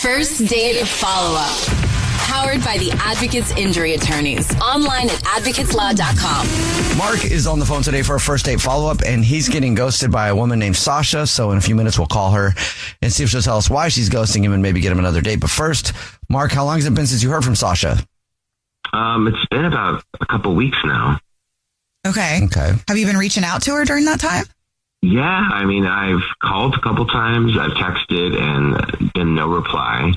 First Date Follow-Up. Powered by the Advocates Injury Attorneys. Online at advocateslaw.com. Mark is on the phone today for a first date follow-up, and he's getting ghosted by a woman named Sasha. So in a few minutes, we'll call her and see if she'll tell us why she's ghosting him and maybe get him another date. But first, Mark, how long has it been since you heard from Sasha? It's been about a couple weeks now. Okay. Have you been reaching out to her during that time? Yeah, I mean, I've called a couple times, I've texted, and been no reply.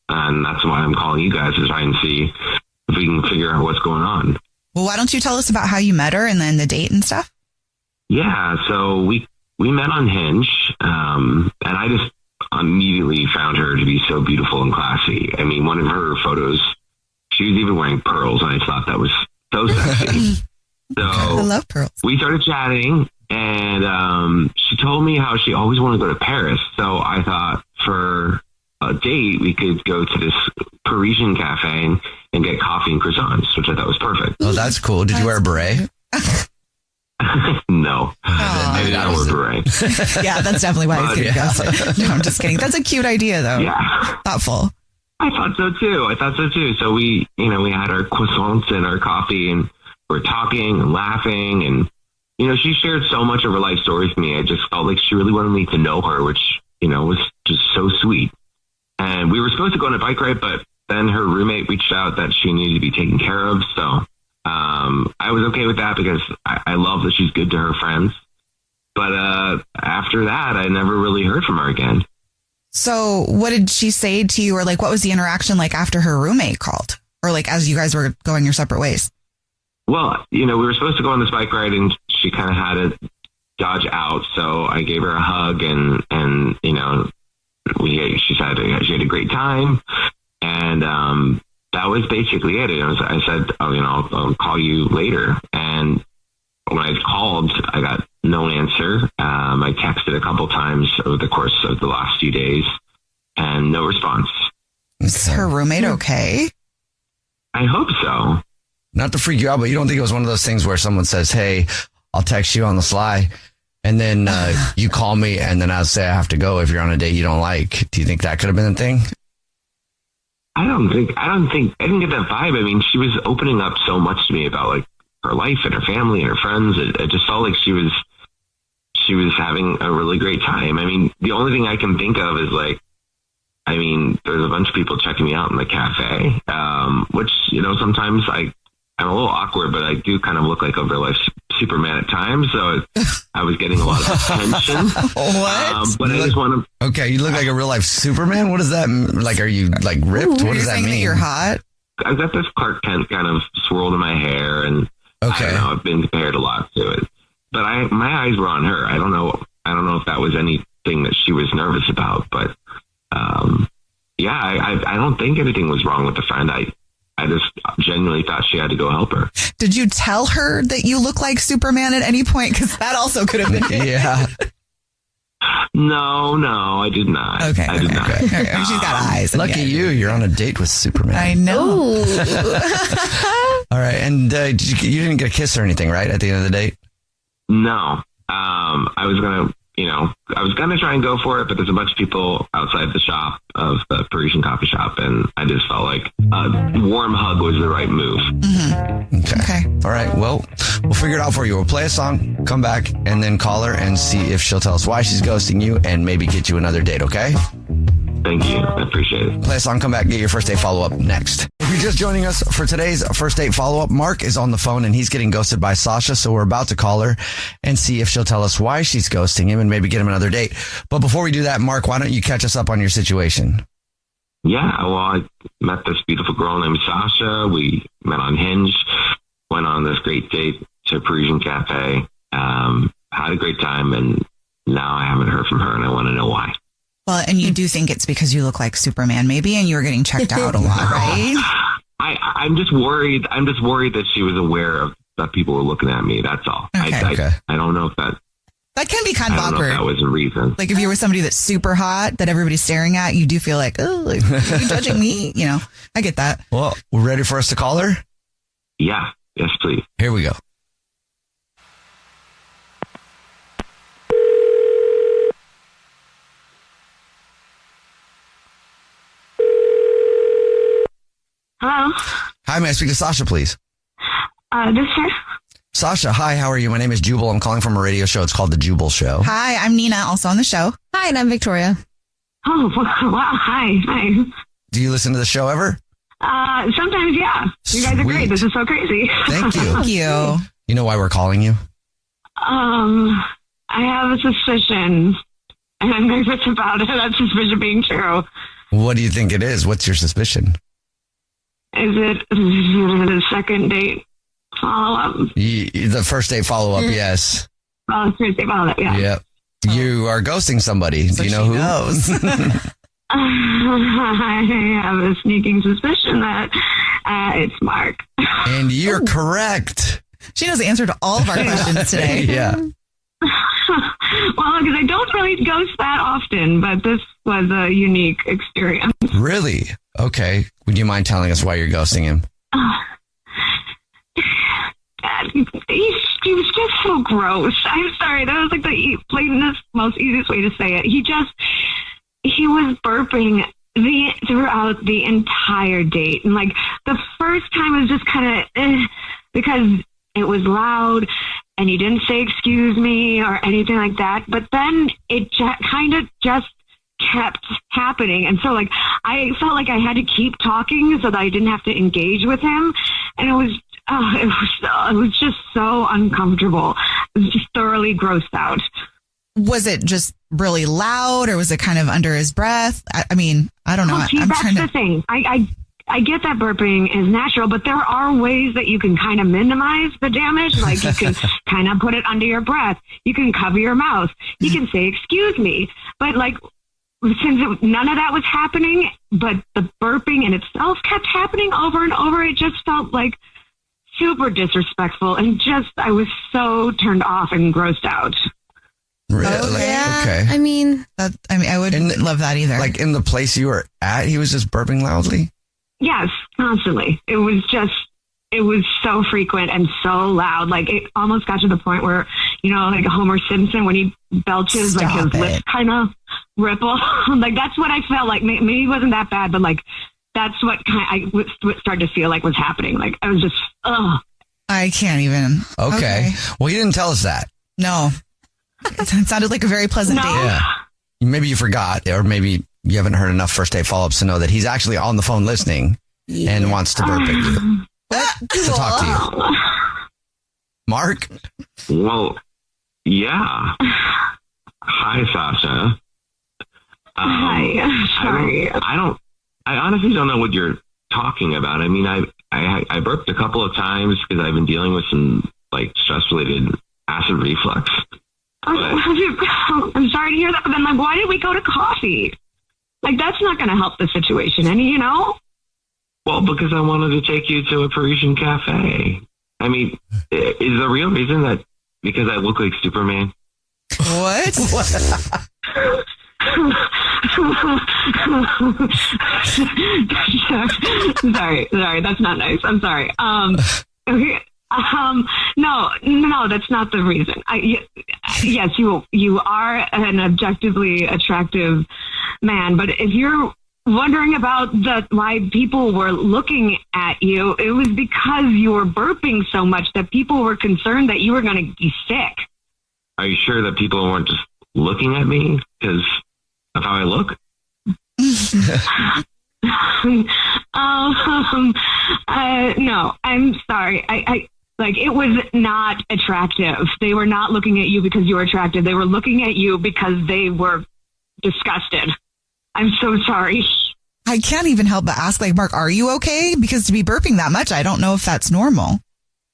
And that's why I'm calling you guys to try and see if we can figure out what's going on. Well, why don't you tell us about how you met her and then the date and stuff? Yeah, so we met on Hinge, and I just immediately found her to be so beautiful and classy. I mean, one of her photos, she was even wearing pearls, and I thought that was so sexy. So I love pearls. We started chatting, and she told me how she always wanted to go to Paris. So I thought for a date, we could go to this Parisian cafe and get coffee and croissants, which I thought was perfect. Oh, that's cool. Did you wear a beret? No. I did not wear a beret. Yeah, that's definitely why he's getting ghosted. No, I'm just kidding. That's a cute idea, though. Yeah. Thoughtful. I thought so too. So we had our croissants and our coffee, and we're talking and laughing, and she shared so much of her life story with me. I just felt like she really wanted me to know her, which was just so sweet. And we were supposed to go on a bike ride, but then her roommate reached out that she needed to be taken care of. So I was okay with that because I love that she's good to her friends. But after that, I never really heard from her again. So what did she say to you, or like what was the interaction like after her roommate called, or like as you guys were going your separate ways? Well, we were supposed to go on this bike ride, and she kind of had to dodge out. So I gave her a hug, and she said she had a great time, and that was basically it. I said, I'll call you later. And when I called, I got no answer. I texted a couple times over the course of the last few days, and no response. Is her roommate okay? I hope so. Not to freak you out, but you don't think it was one of those things where someone says, hey, I'll text you on the sly, and then you call me, and then I'll say I have to go if you're on a date you don't like. Do you think that could have been a thing? I didn't get that vibe. I mean, she was opening up so much to me about like her life and her family and her friends. It just felt like she was having a really great time. I mean, the only thing I can think of is there's a bunch of people checking me out in the cafe, which, sometimes I'm a little awkward, but I do kind of look like a real life Superman at times. So I was getting a lot of attention. What? But I just want to. Okay, you look like a real life Superman? What does that mean? Like, are you like ripped? What does that mean? That you're hot? I've got this Clark Kent kind of swirled in my hair, and I don't know, I've been compared a lot to it. But my eyes were on her. I don't know if that was anything that she was nervous about, but I don't think anything was wrong with the friend. I just genuinely thought she had to go help her. Did you tell her that you look like Superman at any point? Because that also could have been it. Yeah. No, I did not. Okay. I did not. Okay. She's got eyes. Lucky you. You're on a date with Superman. I know. All right. And you didn't get a kiss or anything, right, at the end of the date? No. I was going to try and go for it, but there's a bunch of people outside the shop of the Parisian coffee shop, and I just felt like a warm hug was the right move. Mm-hmm. Okay. All right. Well, we'll figure it out for you. We'll play a song, come back, and then call her and see if she'll tell us why she's ghosting you and maybe get you another date, okay? Thank you. I appreciate it. Play a song, come back, get your first date follow-up next. If you're just joining us for today's first date follow-up, Mark is on the phone and he's getting ghosted by Sasha, so we're about to call her and see if she'll tell us why she's ghosting him and maybe get him another date. But before we do that, Mark, why don't you catch us up on your situation? Yeah, well, I met this beautiful girl named Sasha. We met on Hinge, went on this great date to a Parisian cafe, had a great time, and now I haven't heard from her, and I want to know why. Well, and you do think it's because you look like Superman, maybe, and you were getting checked out a lot, right? I'm just worried. I'm just worried that she was aware of that people were looking at me. That's all. Okay. I don't know if that can be kind of awkward. That was a reason. Like if you were somebody that's super hot that everybody's staring at, you do feel like, oh, like, are you judging me? I get that. Well, we're ready for us to call her? Yeah. Yes, please. Here we go. Hello? Hi, may I speak to Sasha, please? This is her. Sasha, hi, how are you? My name is Jubal. I'm calling from a radio show. It's called The Jubal Show. Hi, I'm Nina, also on the show. Hi, and I'm Victoria. Oh, wow. Hi. Do you listen to the show ever? Sometimes, yeah. You guys are Sweet. great. This is so crazy. Thank you. Thank you. You know why we're calling you? I have a suspicion, and I'm nervous about it. That suspicion being true. What do you think it is? What's your suspicion? Is it the second date follow-up? The first date follow-up, yes. Oh, first date follow-up, yeah. Yep. You are ghosting somebody. So do you know she who? knows. I have a sneaking suspicion that it's Mark. And you're correct. She knows the answer to all of our questions today. Yeah. Well, because I don't really ghost that often, but this was a unique experience. Really? Okay. Would you mind telling us why you're ghosting him? He was just so gross. I'm sorry. That was like the plainest, most easiest way to say it. He was burping throughout the entire date. And like the first time was just kind of because it was loud and he didn't say excuse me or anything like that. But then it kind of just kept happening. And so like I felt like I had to keep talking so that I didn't have to engage with him. And it was just so uncomfortable. I was just thoroughly grossed out. Was it just really loud or was it kind of under his breath? I mean, I don't know. Well, see, that's the thing. I get that burping is natural, but there are ways that you can kind of minimize the damage. Like you can kind of put it under your breath. You can cover your mouth. You can say, excuse me. But like, since none of that was happening, but the burping in itself kept happening over and over, it just felt like super disrespectful. And I was so turned off and grossed out. Really? Yeah. Okay. I mean, I wouldn't love that either. Like in the place you were at, he was just burping loudly? Yes, constantly. It was so frequent and so loud. Like it almost got to the point where, you know, like Homer Simpson, when he belches, like his lips kind of ripple. Like that's what I felt like. Maybe it wasn't that bad, but like that's what I started to feel like was happening. Like I was just, I can't even. Okay. Well, you didn't tell us that. No. It sounded like a very pleasant date. Yeah. Maybe you forgot, or maybe you haven't heard enough first date follow-ups to know that he's actually on the phone listening and wants to burp at you. To talk to you. Mark? Well, yeah. Hi, Sasha. hi. Sorry. I honestly don't know what you're talking about. I mean, I burped a couple of times because I've been dealing with some like stress-related acid reflux. I'm sorry to hear that, but then like, why did we go to coffee? Like, that's not going to help the situation any, you know? Well, because I wanted to take you to a Parisian cafe. I mean, is the real reason that because I look like Superman? What? Sorry, that's not nice. I'm sorry. Okay. No, that's not the reason. Yes, you are an objectively attractive man, but if you're wondering about why people were looking at you, it was because you were burping so much that people were concerned that you were going to be sick. Are you sure that people weren't just looking at me because of how I look? No, I'm sorry. I like, it was not attractive. They were not looking at you because you were attractive. They were looking at you because they were disgusted. I'm so sorry. I can't even help but ask, like, Mark, are you okay? Because to be burping that much, I don't know if that's normal.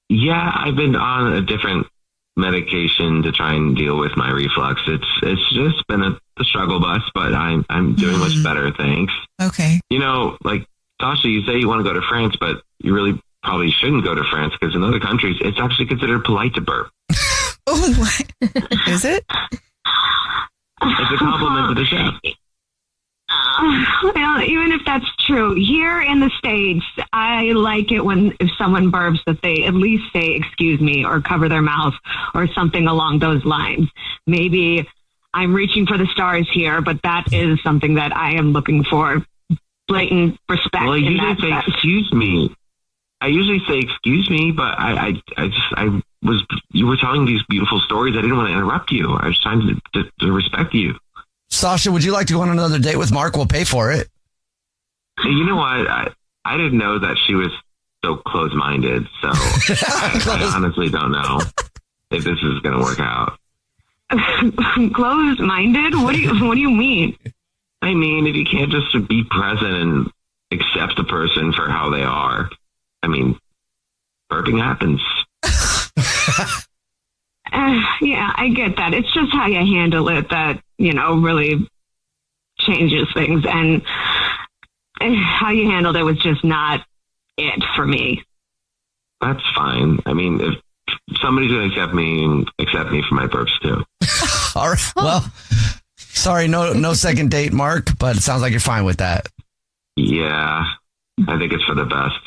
Yeah, I've been on a different medication to try and deal with my reflux. It's just been a struggle bus, but I'm doing much better, thanks. Okay. You know, like, Sasha, you say you want to go to France, but you really probably shouldn't go to France because in other countries, it's actually considered polite to burp. Oh, what? Is it? It's a compliment to the chef. Well, even if that's true, here in the States, I like it if someone burps that they at least say, excuse me, or cover their mouth or something along those lines. Maybe I'm reaching for the stars here, but that is something that I am looking for blatant respect. Well, I in usually that say sense. excuse me. But you were telling these beautiful stories. I didn't want to interrupt you. I was trying to respect you. Sasha, would you like to go on another date with Mark? We'll pay for it. And you know what? I didn't know that she was so close-minded. So I honestly don't know if this is going to work out. Closed-minded? What do you mean? I mean, if you can't just be present and accept the person for how they are, I mean, burping happens. Yeah, I get that. It's just how you handle it that, really changes things. And how you handled it was just not it for me. That's fine. I mean, if somebody's going to accept me for my burps too. All right. Well, sorry, no second date, Mark, but it sounds like you're fine with that. Yeah, I think it's for the best.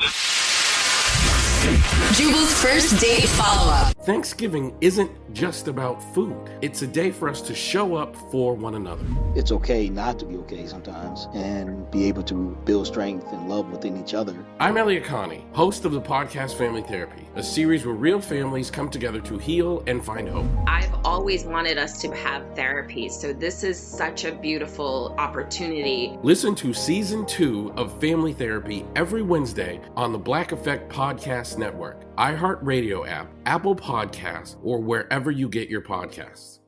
Jubal's first date follow-up. Thanksgiving isn't just about food. It's a day for us to show up for one another. It's okay not to be okay sometimes and be able to build strength and love within each other. I'm Elliot Connie, host of the podcast Family Therapy, a series where real families come together to heal and find hope. I've always wanted us to have therapy, so this is such a beautiful opportunity. Listen to Season 2 of Family Therapy every Wednesday on the Black Effect Podcast Network, iHeartRadio app, Apple Podcasts, or wherever you get your podcasts.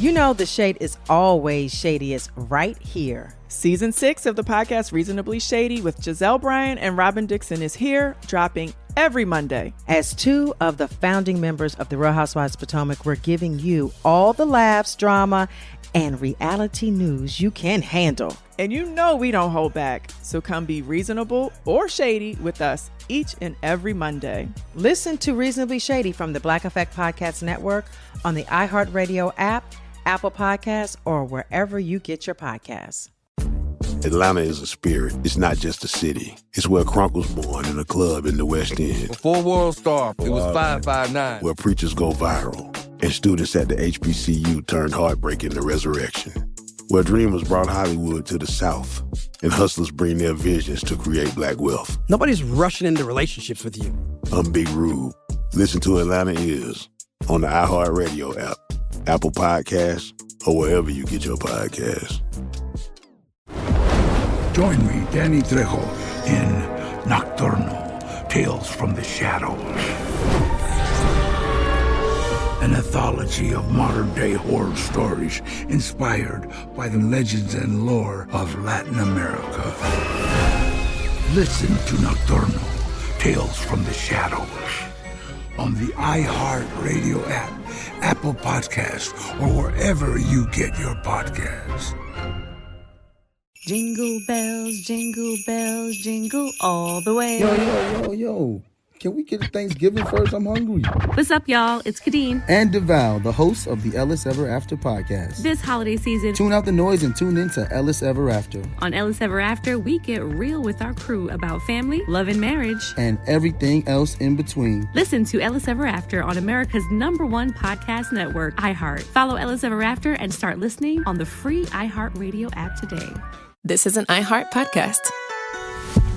You know the shade is always shadiest right here. Season 6 of the podcast Reasonably Shady with Giselle Bryan and Robin Dixon is here, dropping every Monday. As two of the founding members of the Real Housewives of Potomac, we're giving you all the laughs, drama, and reality news you can handle. And you know we don't hold back, so come be reasonable or shady with us each and every Monday. Listen to Reasonably Shady from the Black Effect Podcast Network on the iHeartRadio app, Apple Podcasts, or wherever you get your podcasts. Atlanta is a spirit. It's not just a city. It's where Crunk was born in a club in the West End. Before World Star, it was 559. Where preachers go viral and students at the HBCU turned heartbreak into resurrection. Where dreamers brought Hollywood to the South and hustlers bring their visions to create black wealth. Nobody's rushing into relationships with you. I'm Big Rube. Listen to Atlanta Is on the iHeartRadio app, Apple Podcasts, or wherever you get your podcasts. Join me, Danny Trejo, in Nocturnal, Tales from the Shadows. An anthology of modern-day horror stories inspired by the legends and lore of Latin America. Listen to Nocturnal, Tales from the Shadows on the iHeartRadio app, Apple Podcasts, or wherever you get your podcasts. Jingle bells, jingle all the way. Yo. Can we get to Thanksgiving first? I'm hungry. What's up, y'all? It's Kadeen. And DeVal, the host of the Ellis Ever After podcast. This holiday season, tune out the noise and tune in to Ellis Ever After. On Ellis Ever After, we get real with our crew about family, love, and marriage. And everything else in between. Listen to Ellis Ever After on America's #1 podcast network, iHeart. Follow Ellis Ever After and start listening on the free iHeartRadio app today. This is an iHeart podcast.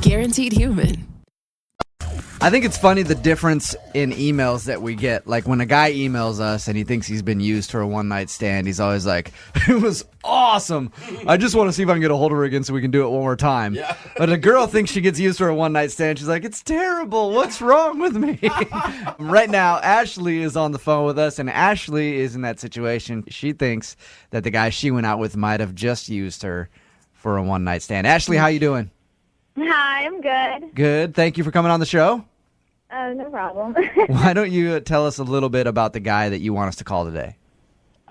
Guaranteed human. I think it's funny the difference in emails that we get. Like when a guy emails us and he thinks he's been used for a one-night stand, he's always like, it was awesome. I just want to see if I can get a hold of her again so we can do it one more time. Yeah. But a girl thinks she gets used for a one-night stand. She's like, it's terrible. What's wrong with me? Right now, Ashley is on the phone with us, and Ashley is in that situation. She thinks that the guy she went out with might have just used her for a one-night stand. Ashley, how you doing? Hi, I'm good. Good. Thank you for coming on the show. No problem. Why don't you tell us a little bit about the guy that you want us to call today?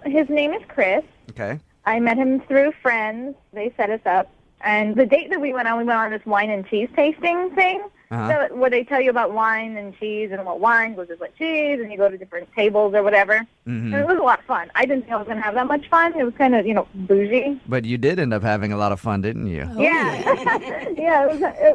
His name is Chris. Okay. I met him through friends. They set us up. And the date that we went on this wine and cheese tasting thing. So where they tell you about wine and cheese and what wine goes with what cheese, and you go to different tables or whatever. Mm-hmm. And it was a lot of fun. I didn't think I was going to have that much fun. It was kind of, bougie. But you did end up having a lot of fun, didn't you? Yeah.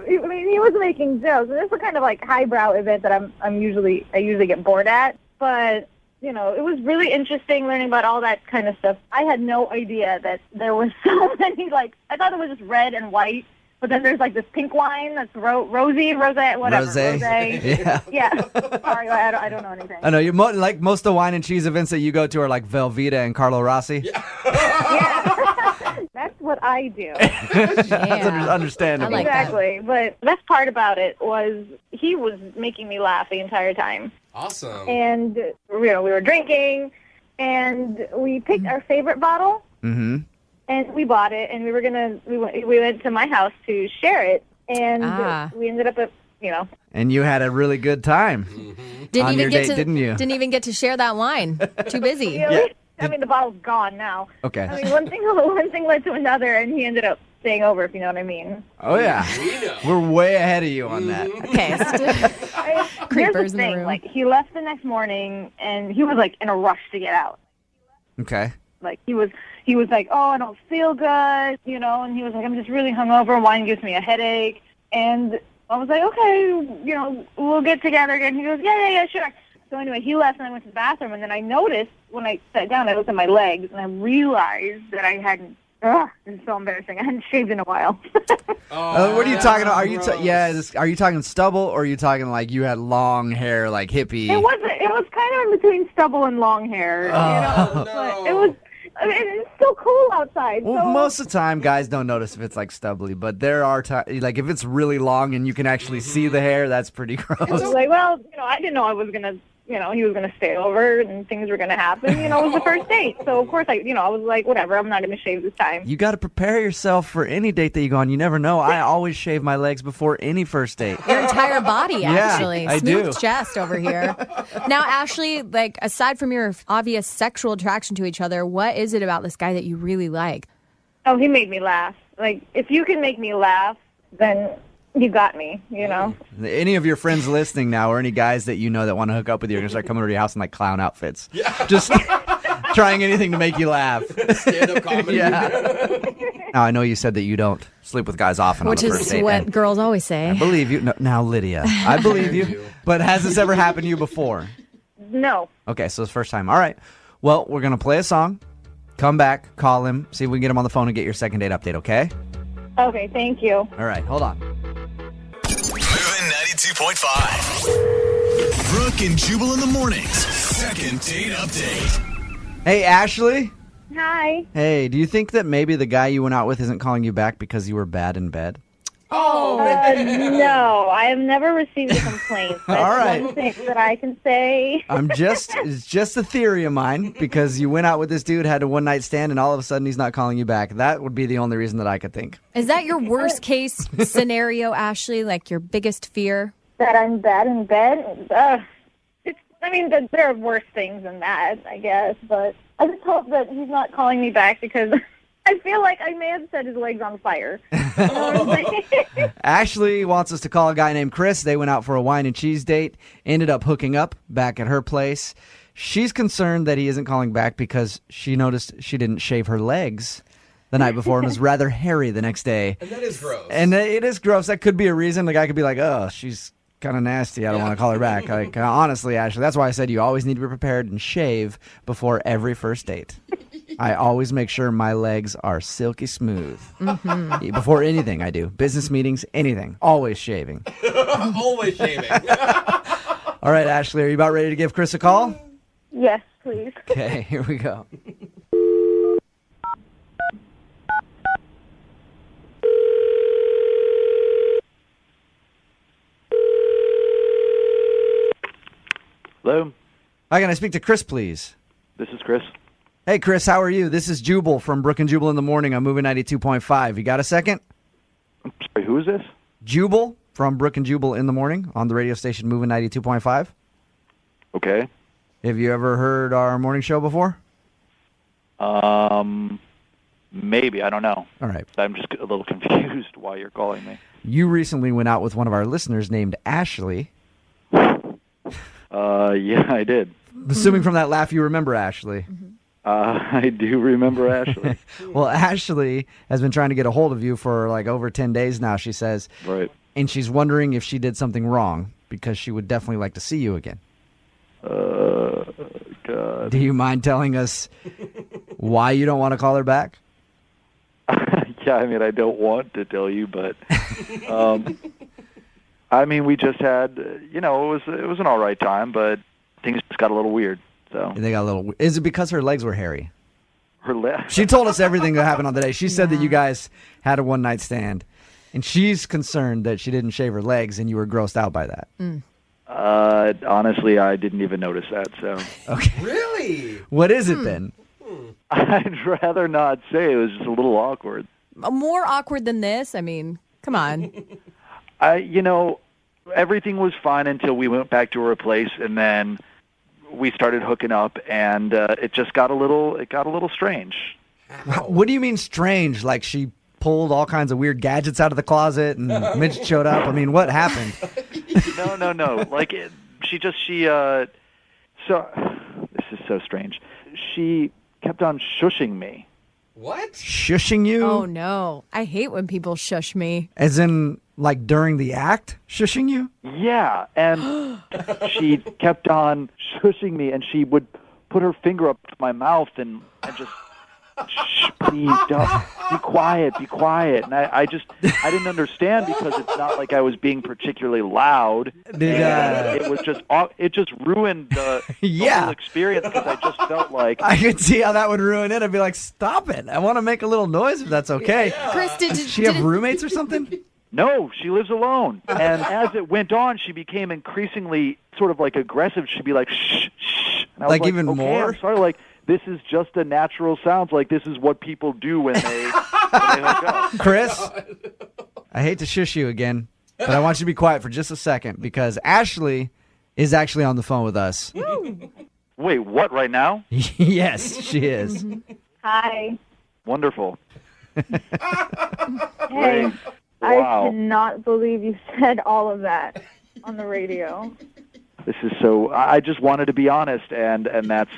He was making jokes. And this is the kind of highbrow event that I usually get bored at. But it was really interesting learning about all that kind of stuff. I had no idea that there was so many, I thought it was just red and white But then there's like this pink wine that's rosé, whatever. Rosé. Yeah. Sorry, I don't know anything. I know you like most of the wine and cheese events that you go to are like Velveeta and Carlo Rossi. Yeah. That's what I do. That's understandable. I like exactly. That. But the best part about it was he was making me laugh the entire time. Awesome. And we were drinking, and we picked our favorite bottle. Mm-hmm. And we bought it, and we went to my house to share it, and we ended up at, And you had a really good time on your date, didn't you? Didn't even get to share that wine. Too busy. Yeah. I mean, the bottle's gone now. Okay. I mean, one thing led to another, and he ended up staying over, if you know what I mean. Oh, yeah. We're way ahead of you on that. Okay. Here's the thing. Like, he left the next morning, and he was, like, in a rush to get out. Okay. Like, he was like, oh, I don't feel good, and he was like, I'm just really hungover. Wine gives me a headache. And I was like, okay, we'll get together again. He goes, yeah, sure. So anyway, he left, and I went to the bathroom, and then I noticed when I sat down, I looked at my legs, and I realized that I hadn't. It's so embarrassing. I hadn't shaved in a while. What are you talking about? Are you talking stubble, or are you talking like you had long hair, like hippie? It was kind of in between stubble and long hair. But it was. I mean, it's still cool outside. Well, most of the time, guys don't notice if it's like stubbly, but there are times, like if it's really long and you can actually see the hair, that's pretty gross. I was like, well, I didn't know I was gonna. He was going to stay over and things were going to happen. It was the first date. So, of course, I was like, whatever, I'm not going to shave this time. You got to prepare yourself for any date that you go on. You never know. I always shave my legs before any first date. Your entire body, actually. Yeah, I Smooth do. chest over here. Now, Ashley, like, aside from your obvious sexual attraction to each other, what is it about this guy that you really like? Oh, he made me laugh. Like, if you can make me laugh, then you got me, Any of your friends listening now, or any guys that you know that want to hook up with you, are going to start coming over to your house in like clown outfits. Yeah. Just trying anything to make you laugh. Stand-up comedy. Yeah. Now, I know you said that you don't sleep with guys often on the first date. Which is what girls always say. I believe you. No, now, Lydia, I believe you. But has this ever happened to you before? No. Okay, so it's the first time. All right. Well, we're going to play a song, come back, call him, see if we can get him on the phone and get your second date update, okay? Okay, thank you. All right, hold on. Moving 92.5. Brooke and Jubal in the mornings. Second date update. Hey, Ashley. Hi. Hey, do you think that maybe the guy you went out with isn't calling you back because you were bad in bed? No, I have never received a complaint. That's All right. one thing that I can say. It's just a theory of mine, because you went out with this dude, had a one-night stand, and all of a sudden he's not calling you back. That would be the only reason that I could think. Is that your worst case scenario, Ashley? Like your biggest fear? That I'm bad in bed? There are worse things than that, I guess. But I just hope that he's not calling me back, because I feel like I may have set his legs on fire. You know what I'm saying? Ashley wants us to call a guy named Chris. They went out for a wine and cheese date, ended up hooking up back at her place. She's concerned that he isn't calling back because she noticed she didn't shave her legs the night before and was rather hairy the next day. And that is gross. And it is gross. That could be a reason. The guy could be like, oh, she's kind of nasty. I don't want to call her back. Like, honestly, Ashley, that's why I said you always need to be prepared and shave before every first date. I always make sure my legs are silky smooth. Mm-hmm. Before anything I do. Business meetings, anything. Always shaving. Always shaving. All right, Ashley, are you about ready to give Chris a call? Yes, please. Okay, here we go. Hello? Hi, can I speak to Chris, please? This is Chris. Hey, Chris, how are you? This is Jubal from Brooke and Jubal in the morning. I'm moving 92.5. You got a second? I'm sorry, who is this? Jubal from Brooke and Jubal in the morning on the radio station moving 92.5. Okay. Have you ever heard our morning show before? Maybe. I don't know. All right. I'm just a little confused why you're calling me. You recently went out with one of our listeners named Ashley. Yeah, I did. Assuming from that laugh you remember Ashley. I do remember Ashley. Well, Ashley has been trying to get a hold of you for like over 10 days now, she says. Right. And she's wondering if she did something wrong because she would definitely like to see you again. God. Do you mind telling us why you don't want to call her back? Yeah, I mean, I don't want to tell you, but I mean, we just had, it was an all right time, but things just got a little weird. So They got a little. Is it because her legs were hairy? her legs. She told us everything that happened on the day. She said that you guys had a one-night stand, and she's concerned that she didn't shave her legs, and you were grossed out by that. Honestly, I didn't even notice that. So Okay. Really? What is it then? I'd rather not say. It was just a little awkward. More awkward than this? I mean, come on. Everything was fine until we went back to her place, and then we started hooking up, and it just got a little strange. What do you mean strange? Like she pulled all kinds of weird gadgets out of the closet and Mitch showed up? I mean, what happened? No. Like so this is so strange. She kept on shushing me. What? Shushing you? Oh, no. I hate when people shush me. As in, like, during the act? Shushing you? Yeah, and she kept on shushing me, and she would put her finger up to my mouth and just, shh, please, don't, be quiet. And I didn't understand because it's not like I was being particularly loud. It just ruined the whole experience because I just felt like... I could see how that would ruin it. I'd be like, stop it. I want to make a little noise if that's okay. Yeah. Chris, does she have roommates or something? No, she lives alone. And as it went on, she became increasly sort of like aggressive. She'd be like, shh, shh. And I was like even okay, more? I'm sorry, like, this is just a natural sound. Like, this is what people do when they hook up. Chris, I hate to shush you again, but I want you to be quiet for just a second because Ashley is actually on the phone with us. Wait, what, right now? Yes, she is. Hi. Wonderful. Hey, Wow. I cannot believe you said all of that on the radio. This is so... I just wanted to be honest, and that's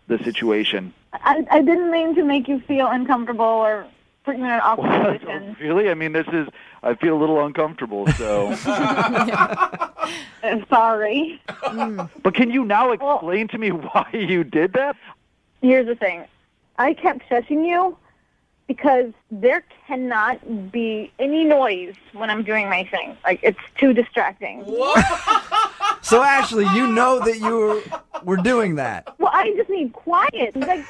the situation. I didn't mean to make you feel uncomfortable or put you in an awkward position. Really? I mean, I feel a little uncomfortable, so... I'm sorry. But can you now explain to me why you did that? Here's the thing. I kept shushing you because there cannot be any noise when I'm doing my thing. Like, it's too distracting. So, Ashley, you know that you were doing that. Well, I just need quiet. Like,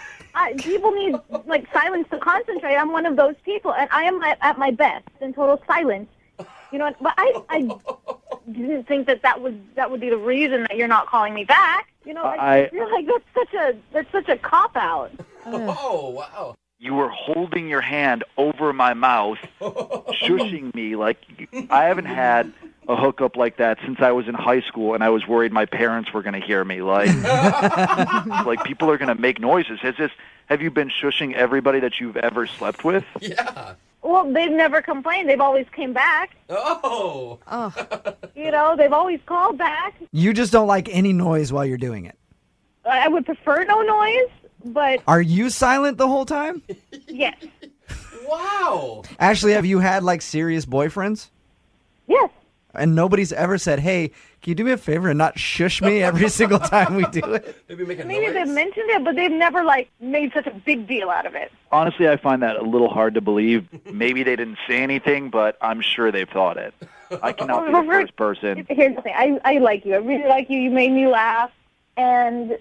people need, like, silence to concentrate. I'm one of those people, and I am at my best in total silence. You know, but I didn't think that would be the reason that you're not calling me back. You know, like, I feel like that's such a cop-out. Oh, wow. You were holding your hand over my mouth, shushing me. Like, I haven't had a hookup like that since I was in high school, and I was worried my parents were going to hear me. Like, like people are going to make noises. Have you been shushing everybody that you've ever slept with? Yeah. Well, they've never complained. They've always came back. Oh. You know, they've always called back. You just don't like any noise while you're doing it. I would prefer no noise, but... Are you silent the whole time? Yes. Wow. Ashley, have you had, like, serious boyfriends? Yes. And nobody's ever said, hey, can you do me a favor and not shush me every single time we do it? Maybe they've mentioned it, but they've never, like, made such a big deal out of it. Honestly, I find that a little hard to believe. Maybe they didn't say anything, but I'm sure they've thought it. I cannot be the first person. Here's the thing. I like you. I really like you. You made me laugh. And,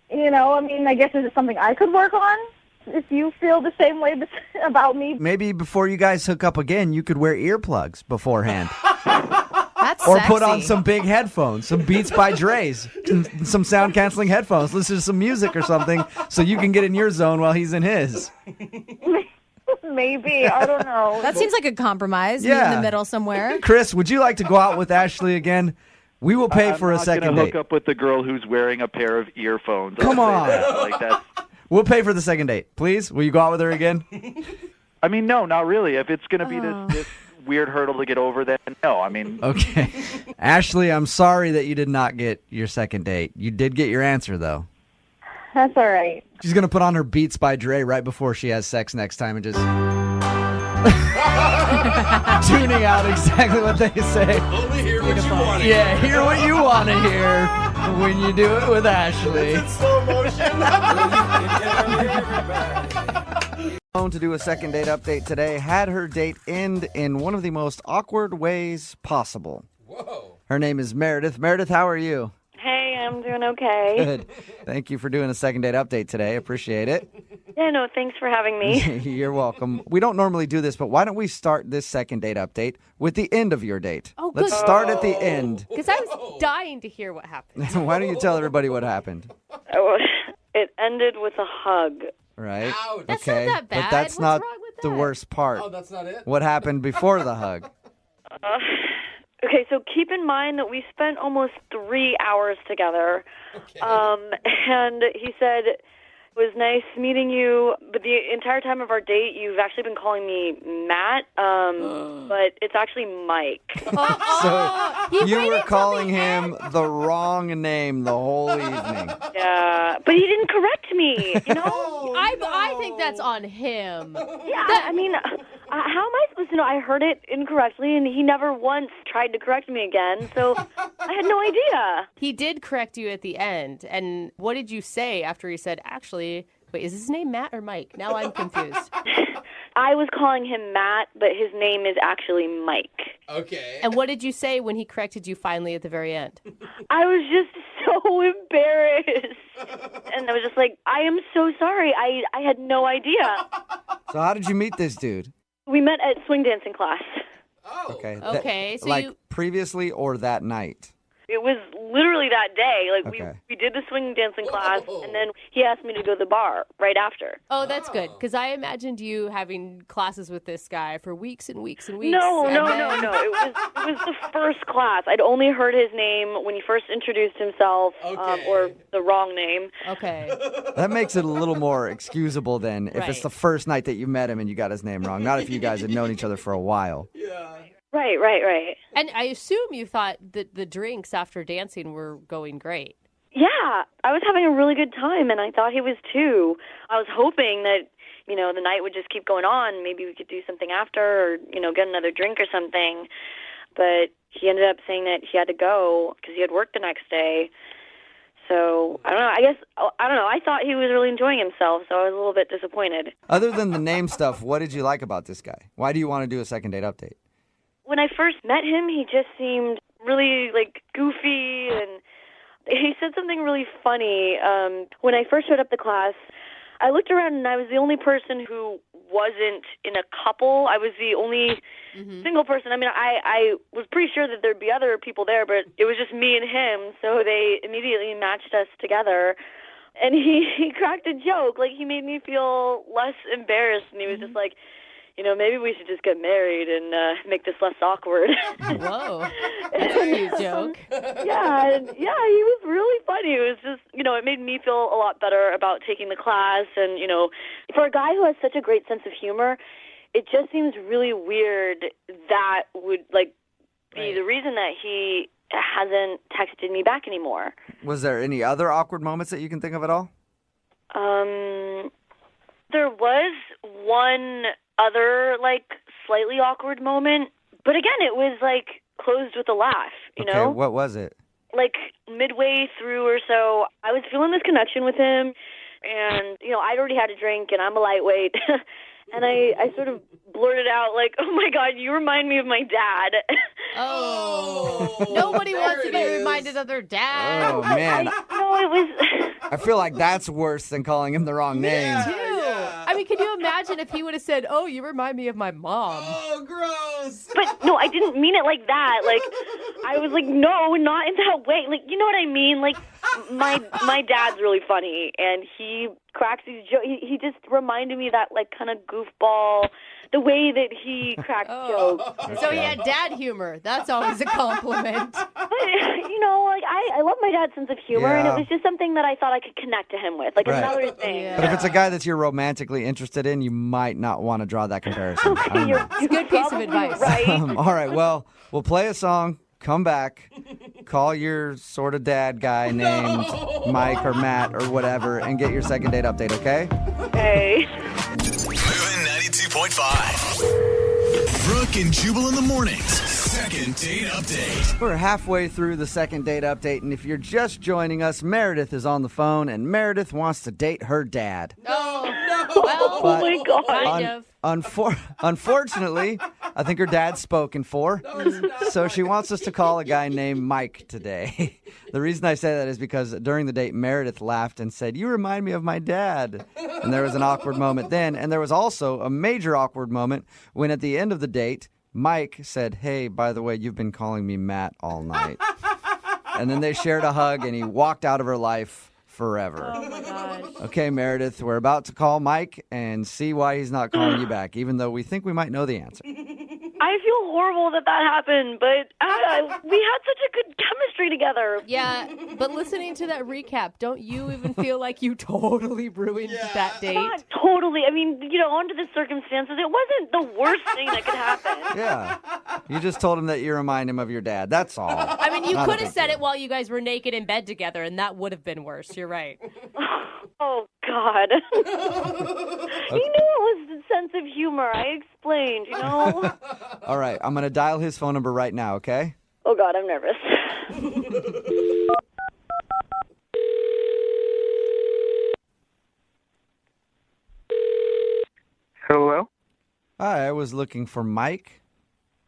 you know, I mean, I guess this is something I could work on. If you feel the same way about me. Maybe before you guys hook up again, you could wear earplugs beforehand. That's or sexy. put on some big headphones, some Beats by Dre's, some sound-canceling headphones. Listen to some music or something so you can get in your zone while he's in his. Maybe. I don't know. That seems like a compromise. Yeah. In the middle somewhere. Chris, would you like to go out with Ashley again? We will pay for a second I'm not going date. to hook up with the girl who's wearing a pair of earphones. Come on. Like that's... We'll pay for the second date. Please? Will you go out with her again? I mean, no, not really. If it's going to be this weird hurdle to get over, then no. I mean... Okay. Ashley, I'm sorry that you did not get your second date. You did get your answer, though. That's all right. She's going to put on her Beats by Dre right before she has sex next time and just... tuning out exactly what they say. Only hear what you want to Yeah, hear what you want to hear. when you do it with Ashley. It's in slow motion. To do a second date update today, had her date end in one of the most awkward ways possible. Whoa. Her name is Meredith. Meredith, how are you? Hey, I'm doing okay. Good. Thank you for doing a second date update today. Appreciate it. Yeah, no, thanks for having me. You're welcome. We don't normally do this, but why don't we start this second date update with the end of your date? Oh, Let's good. start at the end. Because I was dying to hear what happened. Why don't you tell everybody what happened? It ended with a hug. Right? Ouch. That's okay. not that bad. But that's What's not wrong with the that? worst part. Oh, that's not it? What happened before the hug? Okay, so keep in mind that we spent almost 3 hours together. Okay. And he said, it was nice meeting you, but the entire time of our date, you've actually been calling me Matt, but it's actually Mike. So you were calling him the wrong name the whole evening. Yeah, but he didn't correct me, you know? I think that's on him. Yeah, I mean, how am I supposed to know? I heard it incorrectly, and he never once tried to correct me again, so I had no idea. He did correct you at the end. And what did you say after he said, actually, wait, is his name Matt or Mike? Now I'm confused. I was calling him Matt, but his name is actually Mike. Okay. And what did you say when he corrected you finally at the very end? I was just so embarrassed. And I was just like, I am so sorry. I had no idea. So how did you meet this dude? We met at swing dancing class. Oh. Okay. Okay, so like you... previously or that night? It was literally that day. Like Okay. we did the swing dancing class, and then he asked me to go to the bar right after. Oh, that's good. Because I imagined you having classes with this guy for weeks and weeks and weeks. No. and then- It was the first class. I'd only heard his name when he first introduced himself, or the wrong name. Okay. That makes it a little more excusable then if it's Right. the first night that you met him and you got his name wrong. Not if you guys had known each other for a while. Yeah. Right. And I assume you thought that the drinks after dancing were going great. Yeah, I was having a really good time, and I thought he was too. I was hoping that, the night would just keep going on. Maybe we could do something after or, get another drink or something. But he ended up saying that he had to go because he had work the next day. So, I don't know. I thought he was really enjoying himself, so I was a little bit disappointed. Other than the name stuff, what did you like about this guy? Why do you want to do a second date update? When I first met him, he just seemed really, goofy, and he said something really funny. When I first showed up to class, I looked around, and I was the only person who wasn't in a couple. I was the only single person. I mean, I was pretty sure that there'd be other people there, but it was just me and him, so they immediately matched us together. And he cracked a joke. He made me feel less embarrassed, and he was just like, maybe we should just get married and make this less awkward. Whoa. That's a cute joke. Yeah, he was really funny. It was just, it made me feel a lot better about taking the class. And, for a guy who has such a great sense of humor, it just seems really weird that would, be the reason that he hasn't texted me back anymore. Was there any other awkward moments that you can think of at all? There was one other, slightly awkward moment. But again, it was, closed with a laugh, you know? Okay, what was it? Midway through or so, I was feeling this connection with him. And, I'd already had a drink, and I'm a lightweight. And I sort of blurted out, oh, my God, you remind me of my dad. Oh. Nobody wants to be reminded of their dad. Oh, man. It was... I feel like that's worse than calling him the wrong name. Me too. I mean, can you imagine if he would have said, "Oh, you remind me of my mom"? Oh, gross. But no, I didn't mean it like that. I was like, no, not in that way. You know what I mean? My dad's really funny, and he cracks these jokes. He just reminded me of that kind of goofball, the way that he cracked jokes. So he had dad humor. That's always a compliment. But I love my dad's sense of humor, and it was just something that I thought I could connect to him with, another thing. Yeah. But if it's a guy that you're romantically interested in, you might not want to draw that comparison. Okay, It's a good piece of advice. Right. All right, well, we'll play a song, come back, call your sort of dad guy named Mike or Matt or whatever, and get your second date update, okay? Okay. Moving 92.5. Brooke and Jubal in the mornings. Second date update. We're halfway through the second date update, and if you're just joining us, Meredith is on the phone, and Meredith wants to date her dad. No. Well, oh my God. Kind of. Unfortunately, I think her dad's spoken for, so she wants us to call a guy named Mike today. The reason I say that is because during the date, Meredith laughed and said, "You remind me of my dad." And there was an awkward moment then, and there was also a major awkward moment when at the end of the date, Mike said, "Hey, by the way, you've been calling me Matt all night." And then they shared a hug, and he walked out of her life forever. Oh my gosh. Okay, Meredith, we're about to call Mike and see why he's not calling you back, even though we think we might know the answer. I feel horrible that happened, but we had such a good chemistry together. Yeah, but listening to that recap, don't you even feel like you totally ruined that date? Not totally. I mean, under the circumstances, it wasn't the worst thing that could happen. Yeah. You just told him that you remind him of your dad. That's all. I mean, you Not a could have big said deal. it while you guys were naked in bed together, and that would have been worse. You're right. Oh, God. He knew it was the sense of humor. I explained, All right, I'm going to dial his phone number right now, okay? Oh, God, I'm nervous. Hello? Hi, I was looking for Mike.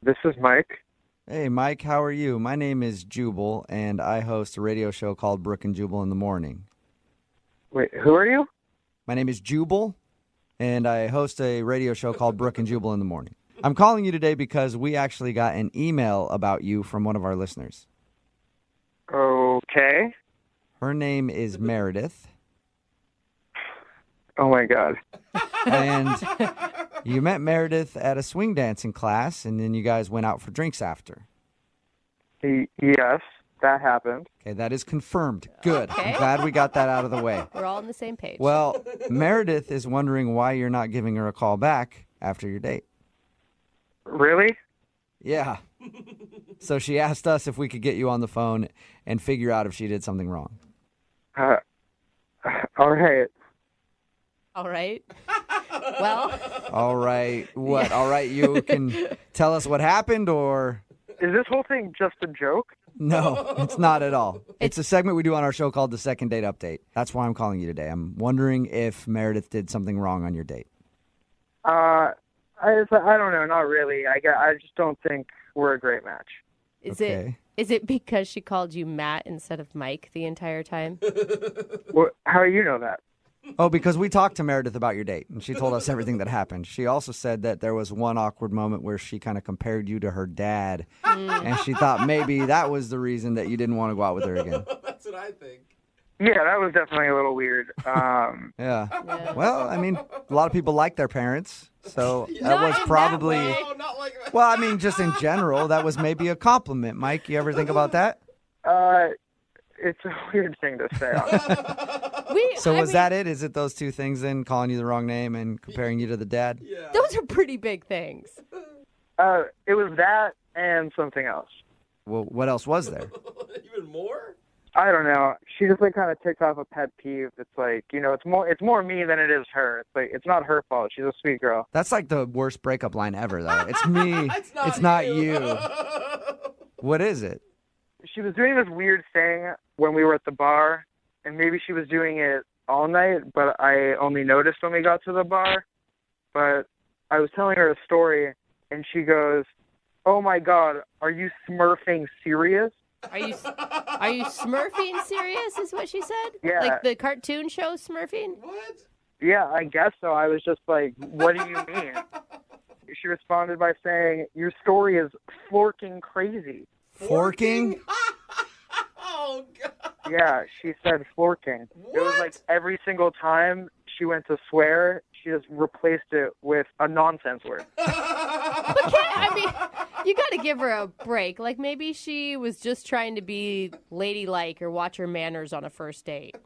This is Mike. Hey, Mike, how are you? My name is Jubal, and I host a radio show called Brooke and Jubal in the morning. Wait, who are you? My name is Jubal, and I host a radio show called Brooke and Jubal in the morning. I'm calling you today because we actually got an email about you from one of our listeners. Okay. Her name is Meredith. Oh, my God. And you met Meredith at a swing dancing class, and then you guys went out for drinks after. Yes, that happened. Okay, that is confirmed. Good. Okay. I'm glad we got that out of the way. We're all on the same page. Well, Meredith is wondering why you're not giving her a call back after your date. Really? Yeah. So she asked us if we could get you on the phone and figure out if she did something wrong. All right. All right. Well. All right. What? All right, you can tell us what happened, or? Is this whole thing just a joke? No, it's not at all. It's a segment we do on our show called the Second Date Update. That's why I'm calling you today. I'm wondering if Meredith did something wrong on your date. I don't know. Not really. I just don't think we're a great match. Is it because she called you Matt instead of Mike the entire time? How do you know that? Oh, because we talked to Meredith about your date, and she told us everything that happened. She also said that there was one awkward moment where she kind of compared you to her dad, and she thought maybe that was the reason that you didn't want to go out with her again. That's what I think. Yeah, that was definitely a little weird. Yeah. Well, I mean, a lot of people like their parents, so that was probably... not like that. Well, I mean, just in general, that was maybe a compliment. Mike, you ever think about that? It's a weird thing to say. So was that it? Is it those two things then, calling you the wrong name and comparing you to the dad? Yeah. Those are pretty big things. It was that and something else. Well, what else was there? Even more? I don't know. She just kind of ticked off a pet peeve. It's like, it's more me than it is her. It's like, it's not her fault. She's a sweet girl. That's like the worst breakup line ever, though. It's me. it's not you. What is it? She was doing this weird thing when we were at the bar, and maybe she was doing it all night, but I only noticed when we got to the bar. But I was telling her a story, and she goes, "Oh my God, are you smurfing serious?" Are you Smurfing serious is what she said? Yeah. Like the cartoon show Smurfing? What? Yeah, I guess so. I was just like, what do you mean? She responded by saying, "Your story is forking crazy." Forking? Oh, God. Yeah, she said forking. What? It was like every single time she went to swear, she just replaced it with a nonsense word. You got to give her a break. Like maybe she was just trying to be ladylike or watch her manners on a first date.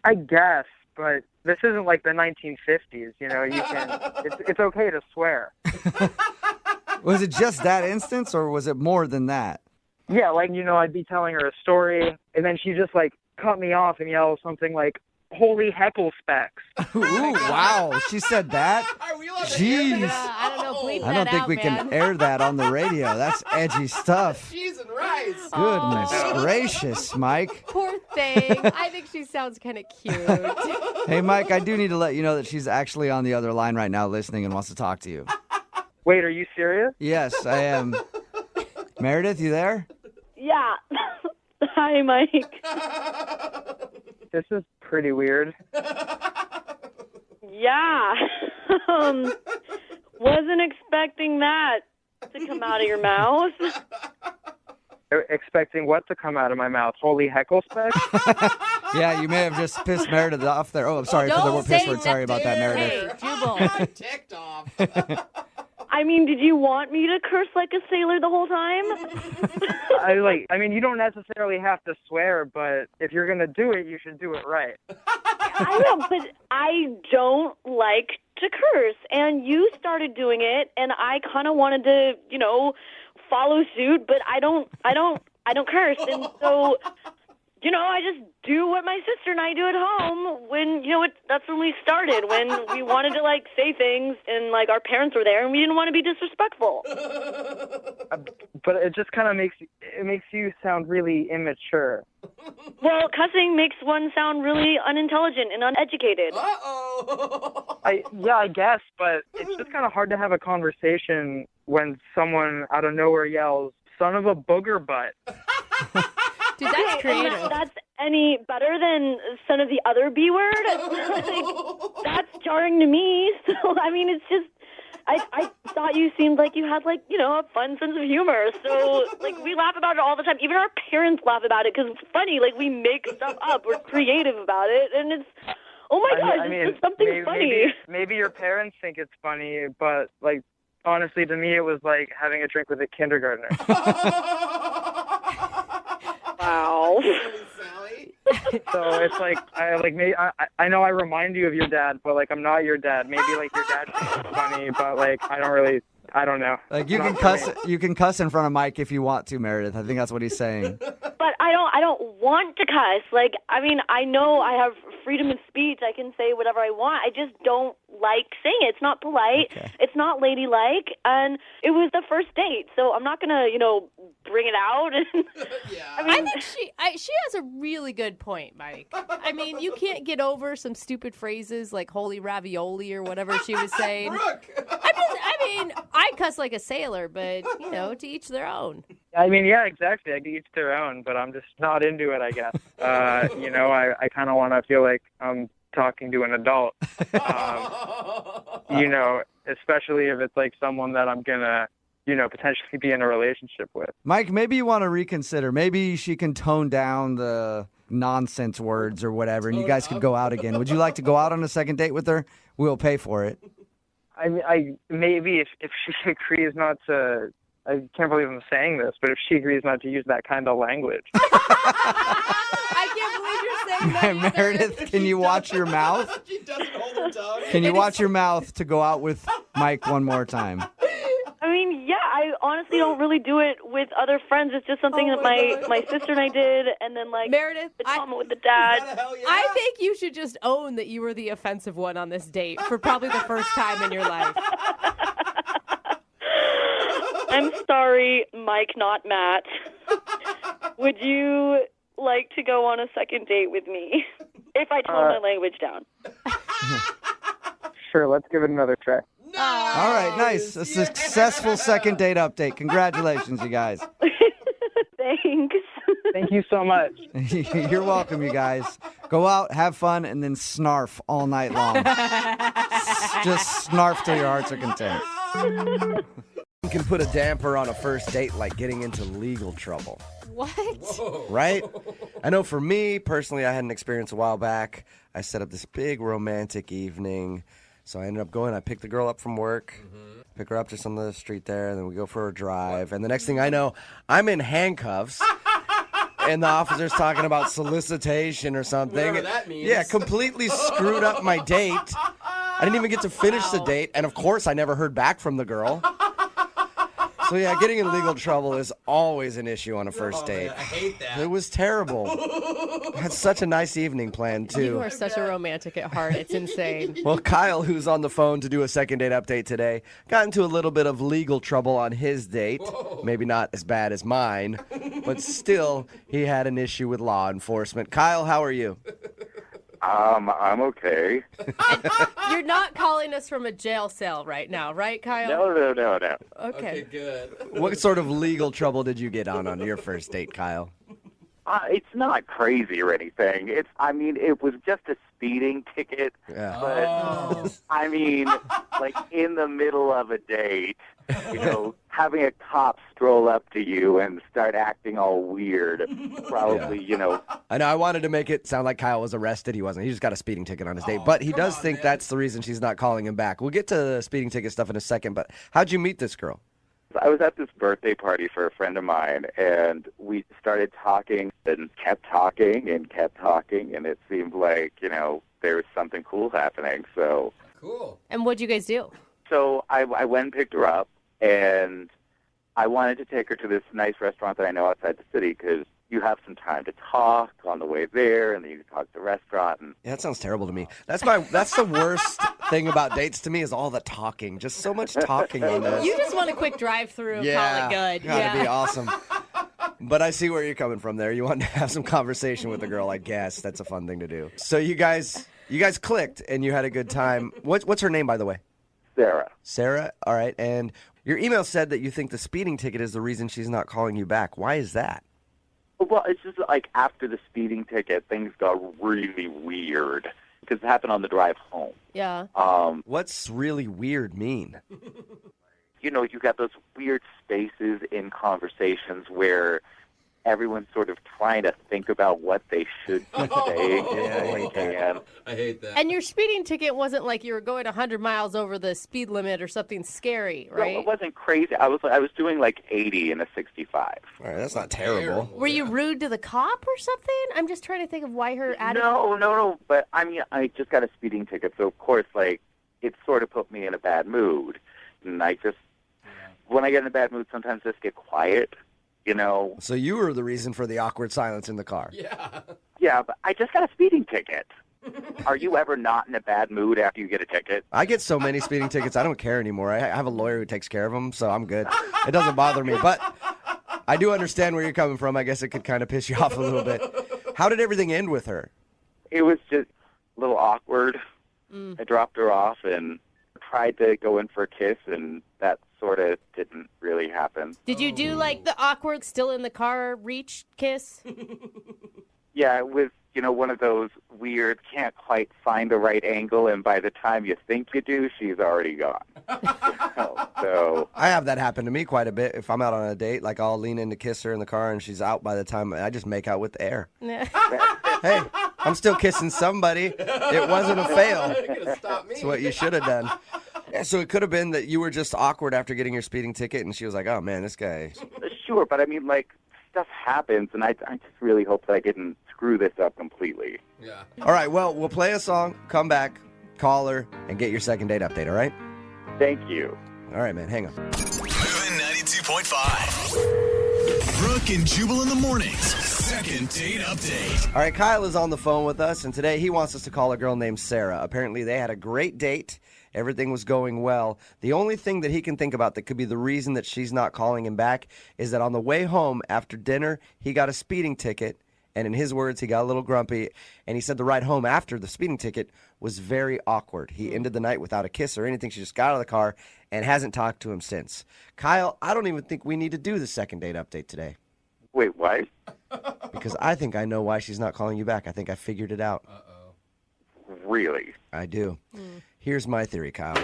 I guess, but this isn't like the 1950s. You can. It's okay to swear. Was it just that instance, or was it more than that? Yeah, I'd be telling her a story, and then she just cut me off and yell something like, holy heckle specs. Ooh, wow. She said that? Jeez. I don't know. Bleep I don't that think out, we man. can air that on the radio. That's edgy stuff. Cheese and rice. Goodness gracious, Mike. Poor thing. I think she sounds kind of cute. Hey, Mike, I do need to let you know that she's actually on the other line right now listening and wants to talk to you. Wait, are you serious? Yes, I am. Meredith, you there? Yeah. Hi, Mike. This is pretty weird. Yeah. Wasn't expecting that to come out of your mouth. Expecting what to come out of my mouth? Holy heckle specs? Yeah, you may have just pissed Meredith off there. Oh, I'm sorry for the word piss word. Sorry about that, Meredith. Hey, Jubal. I'm ticked off. I mean, did you want me to curse like a sailor the whole time? I mean, you don't necessarily have to swear, but if you're going to do it, you should do it right. I know, but I don't like to curse, and you started doing it, and I kind of wanted to, follow suit, but I don't curse, and so, I just do what my sister and I do at home when, that's when we started, when we wanted to, say things, and, our parents were there, and we didn't want to be disrespectful. But it just kind of makes you sound really immature. Well, cussing makes one sound really unintelligent and uneducated. Uh-oh. I guess, but it's just kind of hard to have a conversation when someone out of nowhere yells, "Son of a booger butt." Dude, that's creative. That's any better than son of the other B word? That's jarring to me. So, I mean, it's just, I thought you seemed like you had, a fun sense of humor. So, we laugh about it all the time. Even our parents laugh about it because it's funny. We make stuff up. We're creative about it. And it's, oh my gosh, it's just something funny. Maybe your parents think it's funny, but, honestly, to me, it was like having a drink with a kindergartner. Wow. So it's I know I remind you of your dad, but I'm not your dad. Maybe your dad thinks it's funny, but I don't know. You can cuss in front of Mike if you want to, Meredith. I think that's what he's saying. But I don't want to cuss. I know I have freedom of speech. I can say whatever I want. I just don't like saying it. It's not polite. Okay. It's not ladylike. And it was the first date, so I'm not gonna, bring it out. Yeah. I think she has a really good point, Mike. I mean, you can't get over some stupid phrases like "holy ravioli" or whatever she was saying. Brooke. I cuss like a sailor, but to each their own. I mean, yeah, exactly. I each their own, but I'm just not into it, I guess. I kind of want to feel like I'm talking to an adult. Especially if it's someone that I'm gonna, potentially be in a relationship with. Mike, maybe you want to reconsider. Maybe she can tone down the nonsense words or whatever, and you guys could go out again. Would you like to go out on a second date with her? We'll pay for it. Maybe if she agrees not to. I can't believe I'm saying this, but if she agrees not to use that kind of language. I can't believe you're saying that. Meredith, can you watch your mouth? She doesn't hold her tongue. Can you watch your mouth to go out with Mike one more time? I mean, yeah, I honestly don't really do it with other friends. It's just something that my sister and I did, and then Meredith, the trauma with the dad. Yeah? I think you should just own that you were the offensive one on this date for probably the first time in your life. I'm sorry, Mike, not Matt. Would you like to go on a second date with me if I tone my language down? Sure, let's give it another try. No. All right, nice. A successful second date update. Congratulations, you guys. Thanks. Thank you so much. You're welcome, you guys. Go out, have fun, and then snarf all night long. Just snarf till your hearts are content. You can put a damper on a first date like getting into legal trouble. What? Whoa. Right? I know for me, personally, I had an experience a while back. I set up this big romantic evening. So I ended up going, I picked the girl up from work, pick her up just on the street there, and then we go for a drive. And the next thing I know, I'm in handcuffs. And the officer's talking about solicitation or something. Whatever that means. Yeah, completely screwed up my date. I didn't even get to finish the date. And of course, I never heard back from the girl. So yeah, getting in legal trouble is always an issue on a first date. I hate that. It was terrible. I had such a nice evening planned too. You are such a romantic at heart. It's insane. Well, Kyle, who's on the phone to do a second date update today, got into a little bit of legal trouble on his date. Whoa. Maybe not as bad as mine, but still, he had an issue with law enforcement. Kyle, how are you? I'm okay. You're not calling us from a jail cell right now, right, Kyle? No. Okay. Good. What sort of legal trouble did you get on your first date, Kyle? It's not crazy or anything. It was just a speeding ticket. Yeah. But, like in the middle of a date, having a cop stroll up to you and start acting all weird, probably, I know, I wanted to make it sound like Kyle was arrested. He wasn't. He just got a speeding ticket on his date. But he does think that's the reason she's not calling him back. We'll get to the speeding ticket stuff in a second, but how'd you meet this girl? I was at this birthday party for a friend of mine, and we started talking and kept talking, and it seemed like, there was something cool happening. So Cool. And what'd you guys do? So I went and picked her up, and I wanted to take her to this nice restaurant that I know outside the city because you have some time to talk on the way there, and then you can talk at the restaurant. And yeah, that sounds terrible to me. That's the worst thing about dates to me is all the talking. Just so much talking on this. You just want a quick drive-through, Yeah, call it good. gotta be awesome. But I see where you're coming from there. You want to have some conversation with the girl, I guess. That's a fun thing to do. So you guys clicked, and you had a good time. What's her name, by the way? Sarah. Sarah? All right. And your email said that you think the speeding ticket is the reason she's not calling you back. Why is that? Well, it's just like after the speeding ticket, things got really weird because it happened on the drive home. Yeah. What's really weird mean? You got those weird spaces in conversations where everyone's sort of trying to think about what they should be saying. I hate that. And your speeding ticket wasn't like you were going 100 miles over the speed limit or something scary, right? No, it wasn't crazy. I was doing like 80 in a 65. All right, that's not terrible. Were you rude to the cop or something? I'm just trying to think of why her attitude. No. But I just got a speeding ticket, so of course, it sort of put me in a bad mood. And when I get in a bad mood, sometimes I just get quiet. So you were the reason for the awkward silence in the car. Yeah. Yeah, but I just got a speeding ticket. Are you ever not in a bad mood after you get a ticket? I get so many speeding tickets, I don't care anymore. I have a lawyer who takes care of them, so I'm good. It doesn't bother me. But I do understand where you're coming from. I guess it could kind of piss you off a little bit. How did everything end with her? It was just a little awkward. I dropped her off and tried to go in for a kiss, and that sort of didn't really happen. Did you do the awkward still in the car reach kiss? Yeah, it was, one of those weird, can't quite find the right angle, and by the time you think you do, she's already gone. So I have that happen to me quite a bit. If I'm out on a date, I'll lean in to kiss her in the car, and she's out by the time I just make out with the air. Hey, I'm still kissing somebody. It wasn't a fail. That's what you should have done. Yeah, so it could have been that you were just awkward after getting your speeding ticket, and she was like, oh, man, this guy. Sure, but stuff happens, and I just really hope that I didn't screw this up completely. Yeah. All right, well, we'll play a song, come back, call her, and get your second date update, all right? Thank you. All right, man, hang on. Moving 92.5. Brooke and Jubal in the mornings. Second date update. All right, Kyle is on the phone with us, and today he wants us to call a girl named Sarah. Apparently, they had a great date. Everything was going well. The only thing that he can think about that could be the reason that she's not calling him back is that on the way home after dinner, he got a speeding ticket. And in his words, he got a little grumpy. And he said the ride home after the speeding ticket was very awkward. He ended the night without a kiss or anything. She just got out of the car and hasn't talked to him since. Kyle, I don't even think we need to do the second date update today. Wait, why? Because I think I know why she's not calling you back. I think I figured it out. Uh-oh. Really? I do. Here's my theory, Kyle.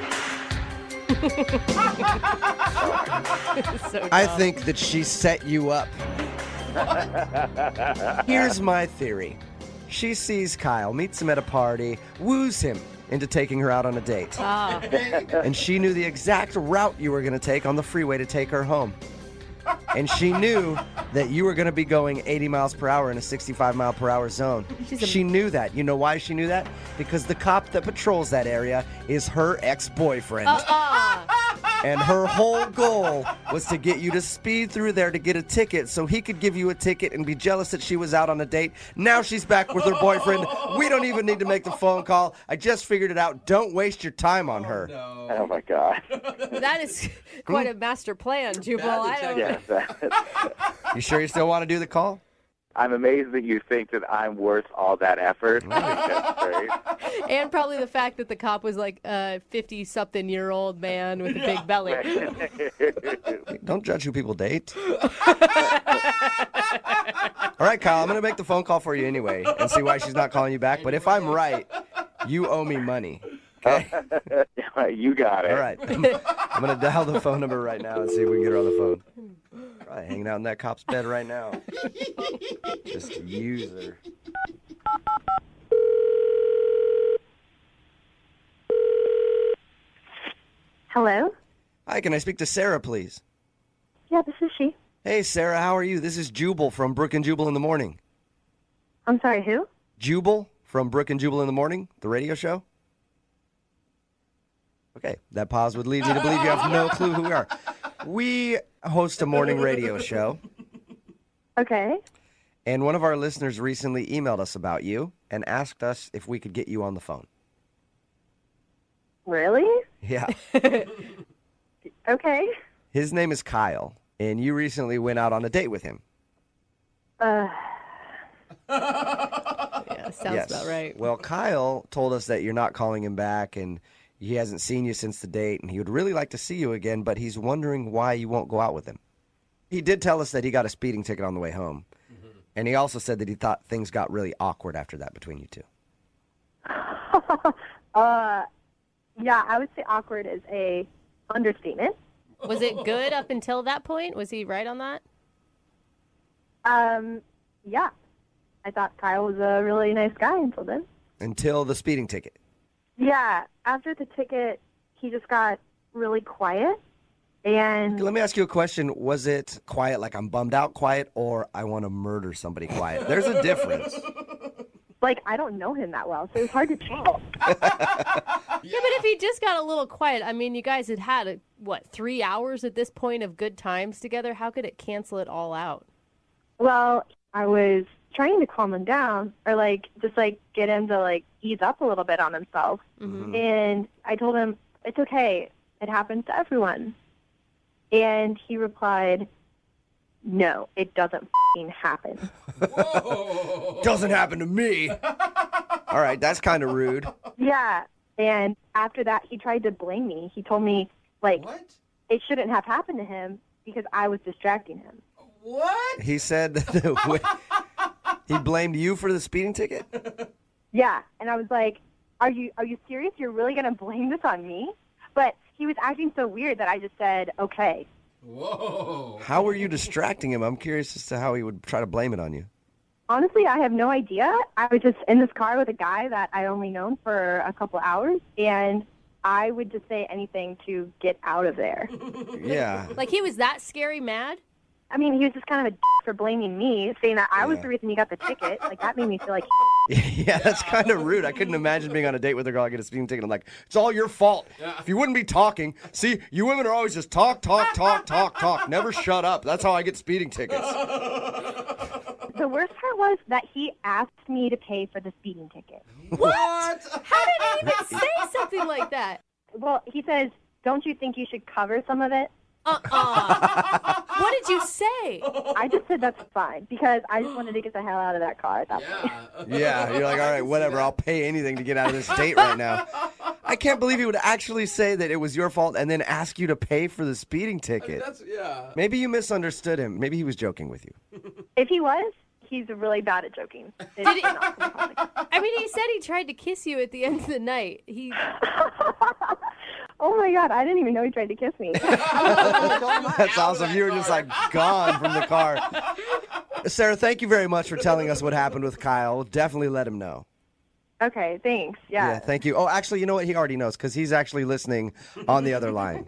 So I think that she set you up. Here's my theory. She sees Kyle, meets him at a party, woos him into taking her out on a date. Ah. And she knew the exact route you were going to take on the freeway to take her home. And she knew that you were going to be going 80 miles per hour in a 65 mile per hour zone. She knew that. You know why she knew that? Because the cop that patrols that area is her ex-boyfriend. And her whole goal was to get you to speed through there to get a ticket so he could give you a ticket and be jealous that she was out on a date. Now she's back with her boyfriend. We don't even need to make the phone call. I just figured it out. Don't waste your time on her. Oh, my God. That is quite a master plan, Jubal. I don't You sure you still want to do the call? I'm amazed that you think that I'm worth all that effort. That's great. And probably the fact that the cop was like a 50-something-year-old man with a big belly. Don't judge who people date. All right, Kyle, I'm going to make the phone call for you anyway and see why she's not calling you back. But if I'm right, you owe me money. Okay? You got it. All right. I'm going to dial the phone number right now and see if we can get her on the phone. Probably hanging out in that cop's bed right now. Just a user. Hello? Hi, can I speak to Sarah, please? Yeah, this is she. Hey, Sarah, how are you? This is Jubal from Brooke and Jubal in the Morning. I'm sorry, who? Jubal from Brooke and Jubal in the Morning, the radio show. Okay, that pause would lead me to believe you have no clue who we are. We host a morning radio show. Okay. And one of our listeners recently emailed us about you and asked us if we could get you on the phone. Really? Yeah. Okay. His name is Kyle, and you recently went out on a date with him. Yeah, sounds about right. Well, Kyle told us that you're not calling him back, and he hasn't seen you since the date, and he would really like to see you again, but he's wondering why you won't go out with him. He did tell us that he got a speeding ticket on the way home, and he also said that he thought things got really awkward after that between you two. Yeah, I would say awkward is a understatement. Was it good up until that point? Was he right on that? Yeah. I thought Kyle was a really nice guy until then. Until the speeding ticket. Yeah, after the ticket, he just got really quiet. And Let me ask you a question. Was it quiet, like I'm bummed out quiet, or I want to murder somebody quiet? There's a difference. Like, I don't know him that well, so it was hard to tell. Yeah, but if he just got a little quiet, I mean, you guys had 3 hours at this point of good times together? How could it cancel it all out? Well, I was trying to calm him down, or just get him to ease up a little bit on himself. Mm-hmm. And I told him, it's okay. It happens to everyone. And he replied, no, it doesn't happen. Doesn't happen to me. All right, that's kind of rude. Yeah. And after that, he tried to blame me. He told me, it shouldn't have happened to him because I was distracting him. What? He said that he blamed you for the speeding ticket? Yeah. And I was like, are you serious? You're really going to blame this on me? But he was acting so weird that I just said, okay. Whoa. How were you distracting him? I'm curious as to how he would try to blame it on you. Honestly, I have no idea. I was just in this car with a guy that I only known for a couple hours, and I would just say anything to get out of there. Yeah. Like he was that scary mad? I mean, he was just kind of a for blaming me, saying that I was the reason he got the ticket. That made me feel like Yeah, that's kind of rude. I couldn't imagine being on a date with a girl, I get a speeding ticket. I'm like, it's all your fault. If you wouldn't be talking. See, you women are always just talk. Never shut up. That's how I get speeding tickets. The worst part was that he asked me to pay for the speeding ticket. What? How did he even say something like that? Well, he says, don't you think you should cover some of it? What did you say? I just said that's fine because I just wanted to get the hell out of that car at that point. Yeah, you're like, all right, whatever. I'll pay anything to get out of this date right now. I can't believe he would actually say that it was your fault and then ask you to pay for the speeding ticket. Maybe you misunderstood him. Maybe he was joking with you. If he was, he's really bad at joking. I mean, he said he tried to kiss you at the end of the night. Oh my God, I didn't even know he tried to kiss me. That's awesome. You were just gone from the car. Sarah, thank you very much for telling us what happened with Kyle. We'll definitely let him know. Okay, thanks. Yeah, thank you. Oh, actually, you know what? He already knows because he's actually listening on the other line.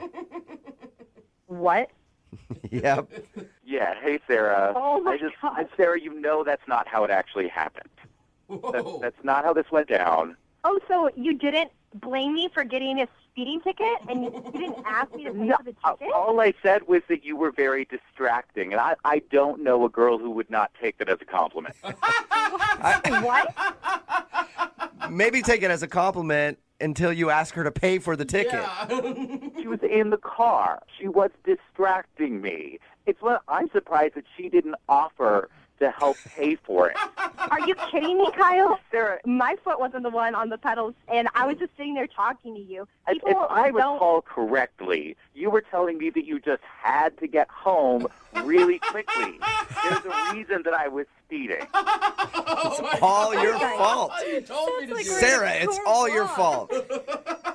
What? Yep. Yeah, hey, Sarah. Oh, my God. Sarah, you know that's not how it actually happened. That's not how this went down. Oh, so you didn't blame me for getting a speeding ticket, and you didn't ask me to pay for the ticket? All I said was that you were very distracting, and I don't know a girl who would not take that as a compliment. What? Maybe take it as a compliment until you ask her to pay for the ticket. She was in the car. She was distracting me. I'm surprised that she didn't offer to help pay for it. Are you kidding me, Kyle? Sarah, my foot wasn't the one on the pedals, and I was just sitting there talking to you. If I recall correctly, you were telling me that you just had to get home really quickly. There's a reason that I was speeding. It's all your fault. You told me to do it. Sarah, it's all your fault.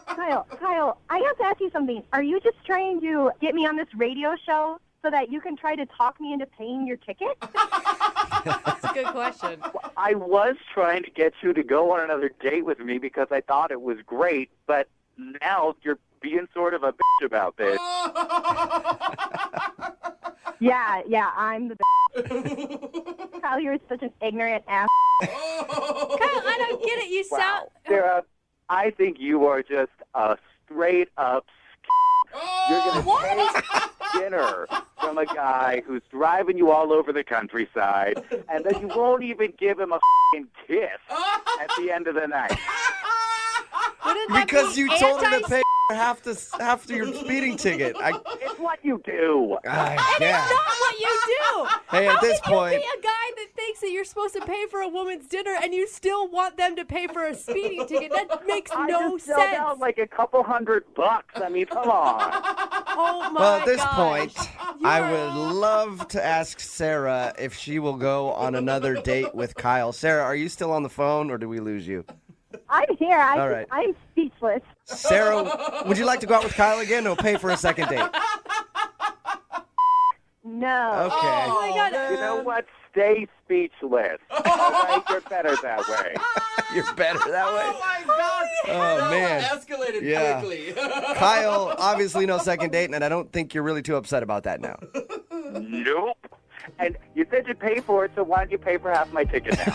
Kyle, I have to ask you something. Are you just trying to get me on this radio show so that you can try to talk me into paying your ticket? That's a good question. I was trying to get you to go on another date with me because I thought it was great, but now you're being sort of a bitch about this. Yeah, I'm the bitch. Kyle, you're such an ignorant ass. Kyle, I don't get it. You sound... Sarah, I think you are just a straight-up You're going to take dinner from a guy who's driving you all over the countryside, and then you won't even give him a f***ing kiss at the end of the night. Because you told him to pay half to your speeding ticket. It's what you do. And it's not what you do. Hey, at this point... How can you be a guy that thinks that you're supposed to pay for a woman's dinner and you still want them to pay for a speeding ticket? That makes no I just shelled sense. out like a couple $100. I mean, come on. Oh, my Well, at this gosh. point, I would love to ask Sarah if she will go on another date with Kyle. Sarah, are you still on the phone, or do we lose you? I'm here. All right. I'm speechless. Sarah, would you like to go out with Kyle again or pay for a second date? No. Okay. Oh, my God. You know what? Stay speechless. All right? You're better that way. You're better that way? Oh, my God. Oh, man. Escalated quickly. Kyle, obviously no second date, and I don't think you're really too upset about that now. Nope. And you said you'd pay for it, so why don't you pay for half my ticket now?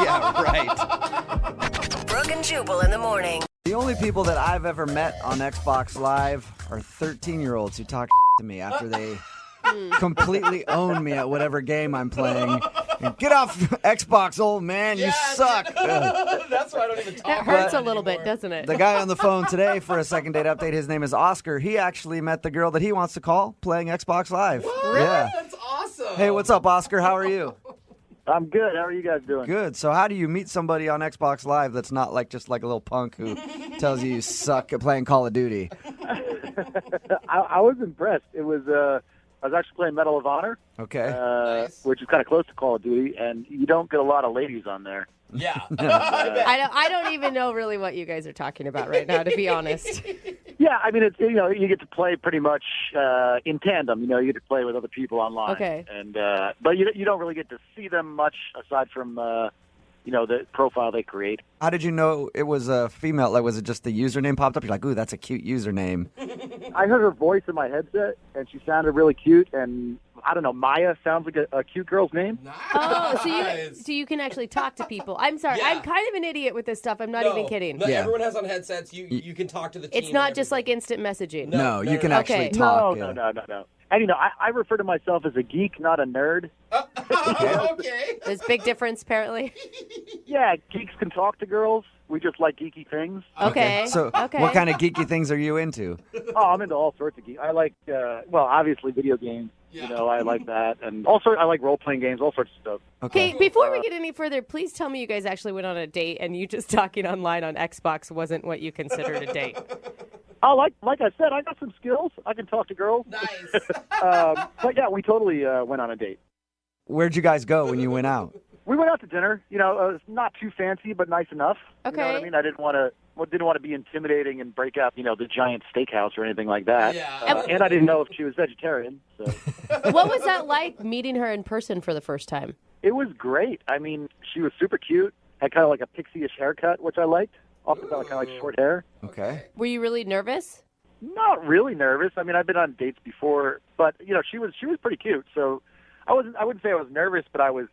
Yeah, right. Brooke and Jubal in the morning. The only people that I've ever met on Xbox Live are 13-year-olds who talk to me after they completely own me at whatever game I'm playing. And get off Xbox, old man. You suck. That's why I don't even talk. That hurts a little bit, doesn't it? The guy on the phone today for a second date update, his name is Oscar. He actually met the girl that he wants to call playing Xbox Live. What? Yeah. That's awesome. Hey, what's up, Oscar? How are you? I'm good. How are you guys doing? Good. So how do you meet somebody on Xbox Live that's not like just like a little punk who tells you suck at playing Call of Duty? I was impressed. It was I was actually playing Medal of Honor, Nice. which is kind of close to Call of Duty, and you don't get a lot of ladies on there. Yeah. I don't even know really what you guys are talking about right now, to be honest. Yeah, I mean, it's you get to play pretty much in tandem. You get to play with other people online. Okay. And but you don't really get to see them much aside from the profile they create. How did you know it was a female? Like, was it just the username popped up? You're like, ooh, that's a cute username. I heard her voice in my headset, and she sounded really cute. And I don't know, Maya sounds like a cute girl's name. Oh, so you can actually talk to people. I'm sorry, Yeah. I'm kind of an idiot with this stuff. I'm not even kidding. No, everyone has on headsets. You can talk to the team. It's not and just like instant messaging. No, you can Okay. actually talk. No. And I refer to myself as a geek, not a nerd. Okay. There's a big difference, apparently. Yeah, geeks can talk to girls. We just like geeky things. Okay. So Okay. what kind of geeky things are you into? Oh, I'm into all sorts of geek. I like, obviously video games. I like that, and also I like role-playing games, all sorts of stuff. Okay, before we get any further, please tell me you guys actually went on a date and you just talking online on Xbox wasn't what you considered a date. Oh, like I said, I got some skills. I can talk to girls. Nice. But yeah, we totally went on a date. Where'd you guys go when you went out? We went out to dinner. It was not too fancy, but nice enough. Okay. You know what I mean? I didn't want to be intimidating and break out, the giant steakhouse or anything like that. Yeah. And I didn't know if she was vegetarian. So What was that like, meeting her in person for the first time? it was great. I mean, she was super cute. Had kind of like a pixie-ish haircut, which I liked. Also got kind of like short hair. Okay. Were you really nervous? Not really nervous. I mean, I've been on dates before, but she was pretty cute. So I wouldn't say I was nervous, but I was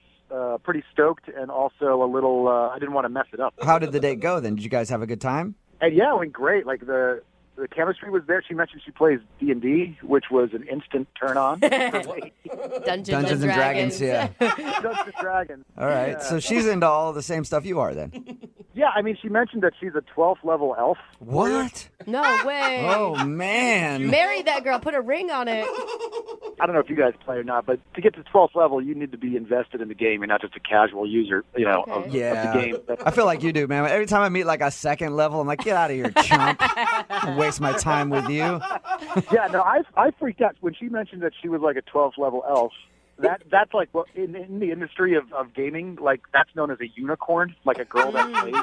pretty stoked and also a little. I didn't want to mess it up. How did the date go then? Did you guys have a good time? And yeah, it went great. Like the chemistry was there. She mentioned she plays D&D, which was an instant turn on. Dungeons and Dragons, yeah. Dungeons and Dragons. All right, Yeah. so she's into all the same stuff you are then. Yeah, I mean, she mentioned that she's a 12th level elf. What? No way. Oh, man. Marry that girl. Put a ring on it. I don't know if you guys play or not, but to get to 12th level, you need to be invested in the game. You're not just a casual user, of the game. I feel like you do, man. Every time I meet like a second level, I'm like, get out of here, chump. Waste my time with you. Yeah, no, I freaked out when she mentioned that she was like a 12th level elf. That's like, well, in the industry of gaming, like that's known as a unicorn, like a girl that plays.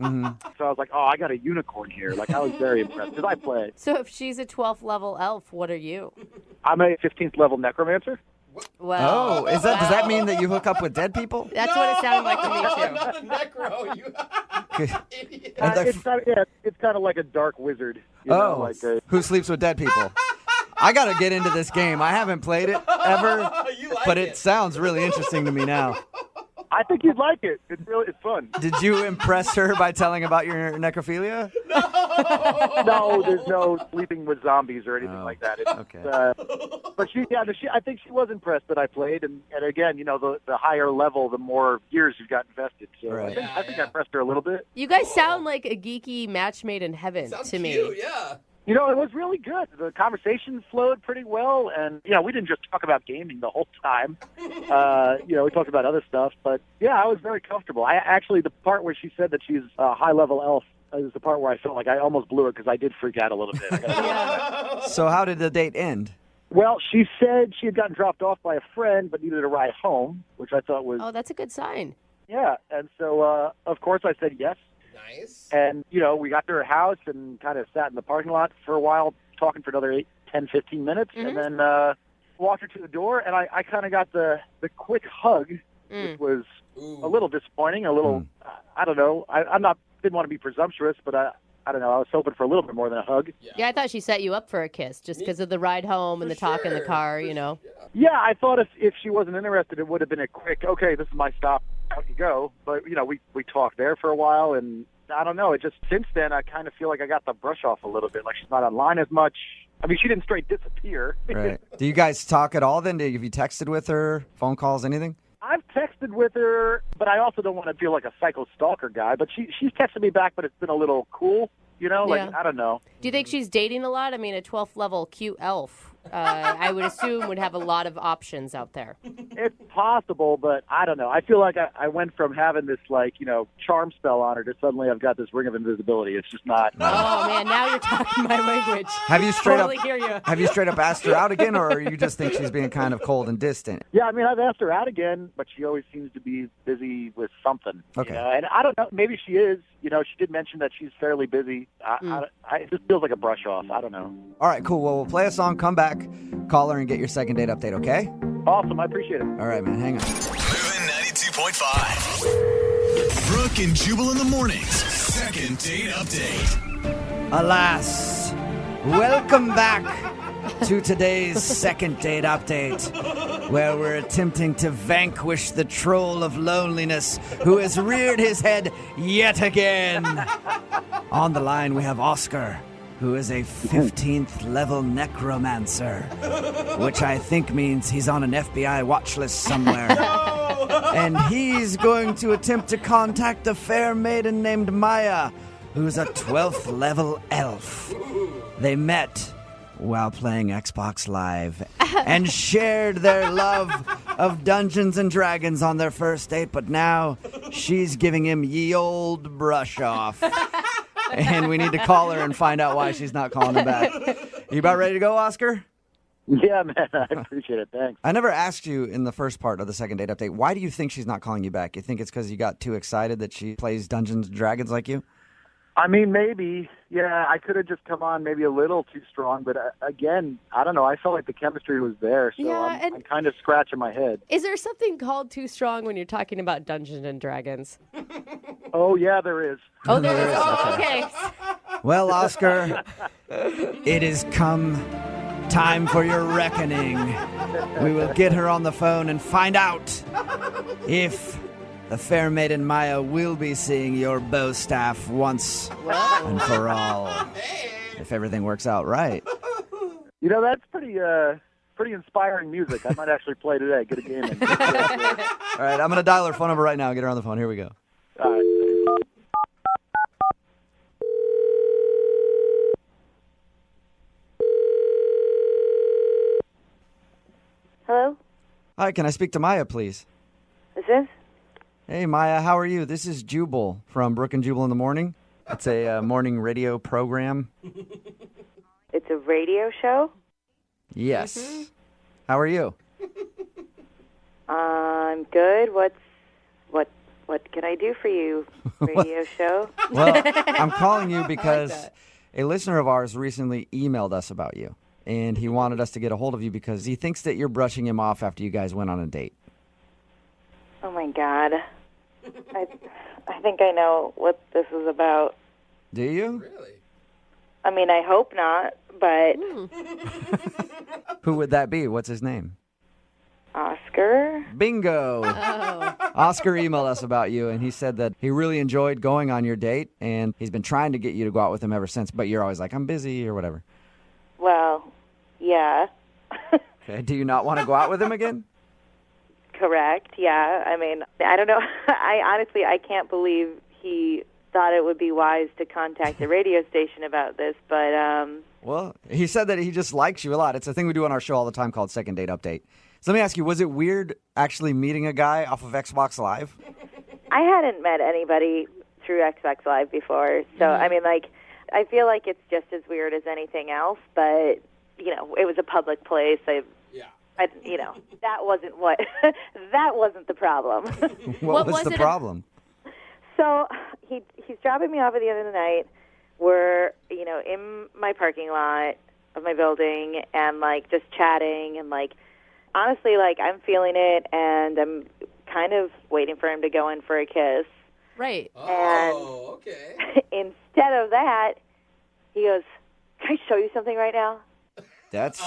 Mm-hmm. So I was like, oh, I got a unicorn here. Like I was very impressed because I play. So if she's a 12th level elf, what are you? I'm a 15th level necromancer. Well, does that mean that you hook up with dead people? That's what it sounded like to me too. Not a necro, you idiot. It's kind of like a dark wizard. Who sleeps with dead people? I got to get into this game. I haven't played it ever, but it sounds really interesting to me now. I think you'd like it. It's fun. Did you impress her by telling about your necrophilia? No, there's no sleeping with zombies or anything like that. Okay. But I think she was impressed that I played, and again, the higher level, the more years you've got invested. So Right. I think I impressed her a little bit. You guys sound like a geeky match made in heaven to me. Cute, yeah. It was really good. The conversation flowed pretty well, and we didn't just talk about gaming the whole time. We talked about other stuff, but I was very comfortable. The part where she said that she's a high-level elf is the part where I felt like I almost blew it because I did freak out a little bit. So how did the date end? Well, she said she had gotten dropped off by a friend but needed a ride home, which I thought was... Oh, that's a good sign. Yeah, and so, of course, I said yes. Nice. And, we got to her house and kind of sat in the parking lot for a while, talking for another 10, 15 minutes, and then walked her to the door, and I kind of got the quick hug, which was a little disappointing, a little, I don't know. Didn't want to be presumptuous, but I don't know. I was hoping for a little bit more than a hug. Yeah, I thought she set you up for a kiss just because of the ride home and the talk in the car, Yeah, I thought if she wasn't interested, it would have been a quick, okay, this is my stop, out you go. But, we talked there for a while, and I don't know. It just, since then, I kind of feel like I got the brush off a little bit. Like she's not online as much. I mean, she didn't straight disappear. Right. Do you guys talk at all then? Have you texted with her, phone calls, anything? I've texted with her, but I also don't want to feel like a psycho stalker guy. But she's texted me back, but it's been a little cool, I don't know. Do you think she's dating a lot? I mean, a 12th level cute elf, I would assume would have a lot of options out there. It's possible, but I don't know. I feel like I went from having this, charm spell on her to suddenly I've got this ring of invisibility. It's just not. Oh, man, now you're talking my language. Have you straight totally hear you. Have you straight up asked her out again, or you just think she's being kind of cold and distant? Yeah, I mean, I've asked her out again, but she always seems to be busy with something. Okay. And I don't know. Maybe she is. She did mention that she's fairly busy. It just feels like a brush off. I don't know. All right, cool. Well, we'll play a song, come back, call her, and get your second date update, okay? Awesome. I appreciate it. All right, man. Hang on. Moving 92.5. Brooke and Jubal in the mornings. Second date update. Alas, welcome back to today's second date update, where we're attempting to vanquish the troll of loneliness who has reared his head yet again. On the line, we have Oscar, who is a 15th level necromancer, which I think means he's on an FBI watch list somewhere. And he's going to attempt to contact a fair maiden named Maya, who's a 12th level elf. They met while playing Xbox Live and shared their love of Dungeons and Dragons on their first date, but now she's giving him ye old brush off. And we need to call her and find out why she's not calling him back. You about ready to go, Oscar? Yeah, man. I appreciate it. Thanks. I never asked you in the first part of the second date update, why do you think she's not calling you back? You think it's because you got too excited that she plays Dungeons and Dragons like you? I mean, maybe. Yeah, I could have just come on maybe a little too strong. But again, I don't know. I felt like the chemistry was there. So I'm kind of scratching my head. Is there something called too strong when you're talking about Dungeons and Dragons? Oh, yeah, there is. Oh, there is. Oh, okay. Well, Oscar, it has come time for your reckoning. We will get her on the phone and find out if The fair maiden Maya will be seeing your bow staff once and for all. If everything works out right. You know, that's pretty inspiring music. I might actually play today. Get a game in. All right, I'm going to dial her phone number right now. Get her on the phone. Here we go. All right. Hello? Hi, can I speak to Maya, please? Is this? Hey, Maya, how are you? This is Jubal from Brooke and Jubal in the Morning. It's a morning radio program. It's a radio show? Yes. Mm-hmm. How are you? I'm good. What can I do for you, radio show? Well, I'm calling you because a listener of ours recently emailed us about you, and he wanted us to get a hold of you because he thinks that you're brushing him off after you guys went on a date. Oh, my God. I think I know what this is about. Do you? Really? I mean, I hope not, but... Who would that be? What's his name? Oscar? Bingo! Oh. Oscar emailed us about you, and he said that he really enjoyed going on your date, and he's been trying to get you to go out with him ever since, but you're always like, I'm busy, or whatever. Well, yeah. Okay, do you not want to go out with him again? Correct, yeah. I mean, I don't know. I can't believe he thought it would be wise to contact the radio station about this, but... Well, he said that he just likes you a lot. It's a thing we do on our show all the time called Second Date Update. So let me ask you, was it weird actually meeting a guy off of Xbox Live? I hadn't met anybody through Xbox Live before, so, I mean, like, I feel like it's just as weird as anything else, but, you know, it was a public place. You know, that wasn't that wasn't the problem. What was the problem? So he's dropping me off at the end of the night. We're, you know, in my parking lot of my building and, like, just chatting and, like, honestly, like, I'm feeling it and I'm kind of waiting for him to go in for a kiss. Right. Oh, okay. Instead of that, he goes, "Can I show you something right now?" That's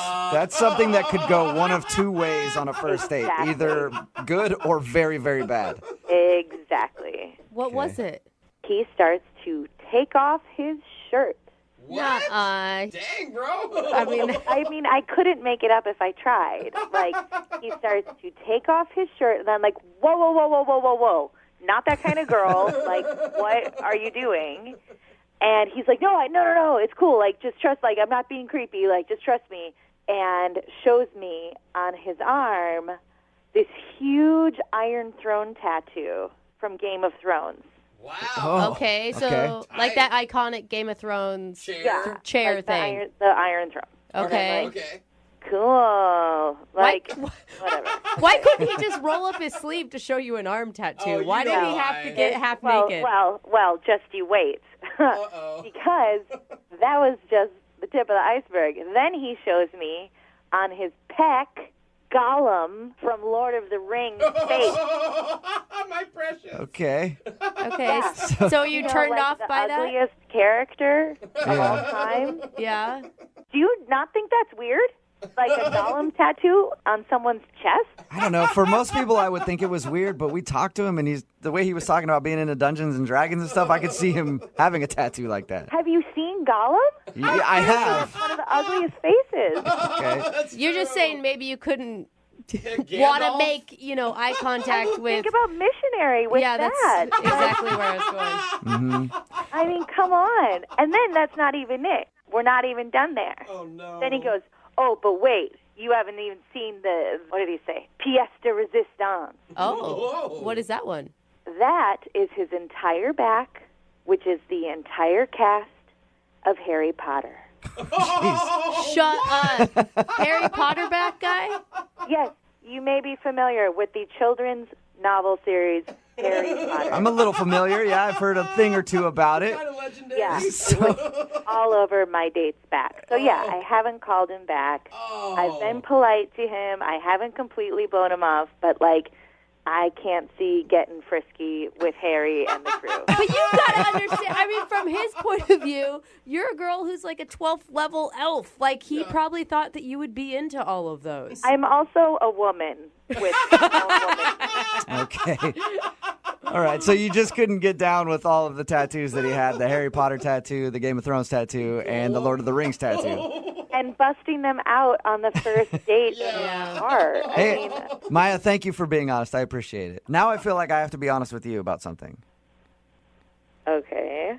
something that could go one of two ways on a first date, either good or very, very bad. Exactly. What was it? He starts to take off his shirt. What? Dang, bro. I mean, I couldn't make it up if I tried. Like, he starts to take off his shirt, and I'm like, whoa, whoa, whoa, whoa, whoa, whoa, whoa. Not that kind of girl. Like, what are you doing? And he's like, no, it's cool. Like, just trust, like, I'm not being creepy. Like, just trust me. And shows me on his arm this huge Iron Throne tattoo from Game of Thrones. Wow. Oh, okay, so like that iconic Game of Thrones chair like thing. The Iron Throne. Okay. Okay. Cool. Like, whatever. Why couldn't he just roll up his sleeve to show you an arm tattoo? Why did he have to get half naked? Well, just you wait. Because that was just the tip of the iceberg. And then he shows me on his pec Gollum from Lord of the Rings face. My precious. Okay. Okay, Yeah. so you turned like off the by that? ugliest character of all time. Yeah. Do you not think that's weird? Like a Gollum tattoo on someone's chest? I don't know. For most people, I would think it was weird, but we talked to him, and the way he was talking about being into Dungeons and Dragons and stuff, I could see him having a tattoo like that. Have you seen Gollum? Yeah, I have. One of the ugliest faces. Okay. You're just saying maybe you couldn't want to make, eye contact with... Think about missionary with yeah, that. That's exactly where I was going. Mm-hmm. I mean, come on. And then that's not even it. We're not even done there. Oh, no. Then he goes, oh, but wait. You haven't even seen the, what did he say? Pièce de résistance. Oh, what is that one? That is his entire back, which is the entire cast of Harry Potter. Shut up. Harry Potter back guy? Yes, you may be familiar with the children's novel series Harry Potter. I'm a little familiar. Yeah, I've heard a thing or two about it. Kind of legendary. Yeah, it was all over my date's back. So, yeah, I haven't called him back. Oh. I've been polite to him. I haven't completely blown him off, but, I can't see getting frisky with Harry and the crew. But you gotta understand, I mean, from his point of view, you're a girl who's like a 12th level elf. He probably thought that you would be into all of those. I'm also a woman with a woman. Okay. All right, so you just couldn't get down with all of the tattoos that he had, the Harry Potter tattoo, the Game of Thrones tattoo, and the Lord of the Rings tattoo. And busting them out on the first date in the car. Hey, Maya, thank you for being honest. I appreciate it. Now I feel like I have to be honest with you about something. Okay.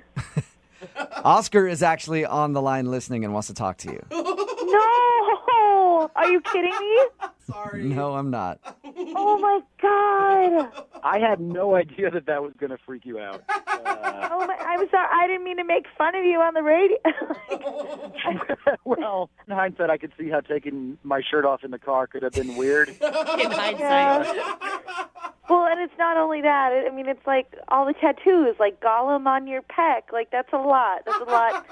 Oscar is actually on the line listening and wants to talk to you. No! Are you kidding me? Sorry. No, I'm not. Oh, my God. I had no idea that was going to freak you out. I'm sorry. I didn't mean to make fun of you on the radio. Well, in hindsight, I could see how taking my shirt off in the car could have been weird. In hindsight. Well, and it's not only that. I mean, it's like all the tattoos, like Gollum on your pec. Like, that's a lot. That's a lot.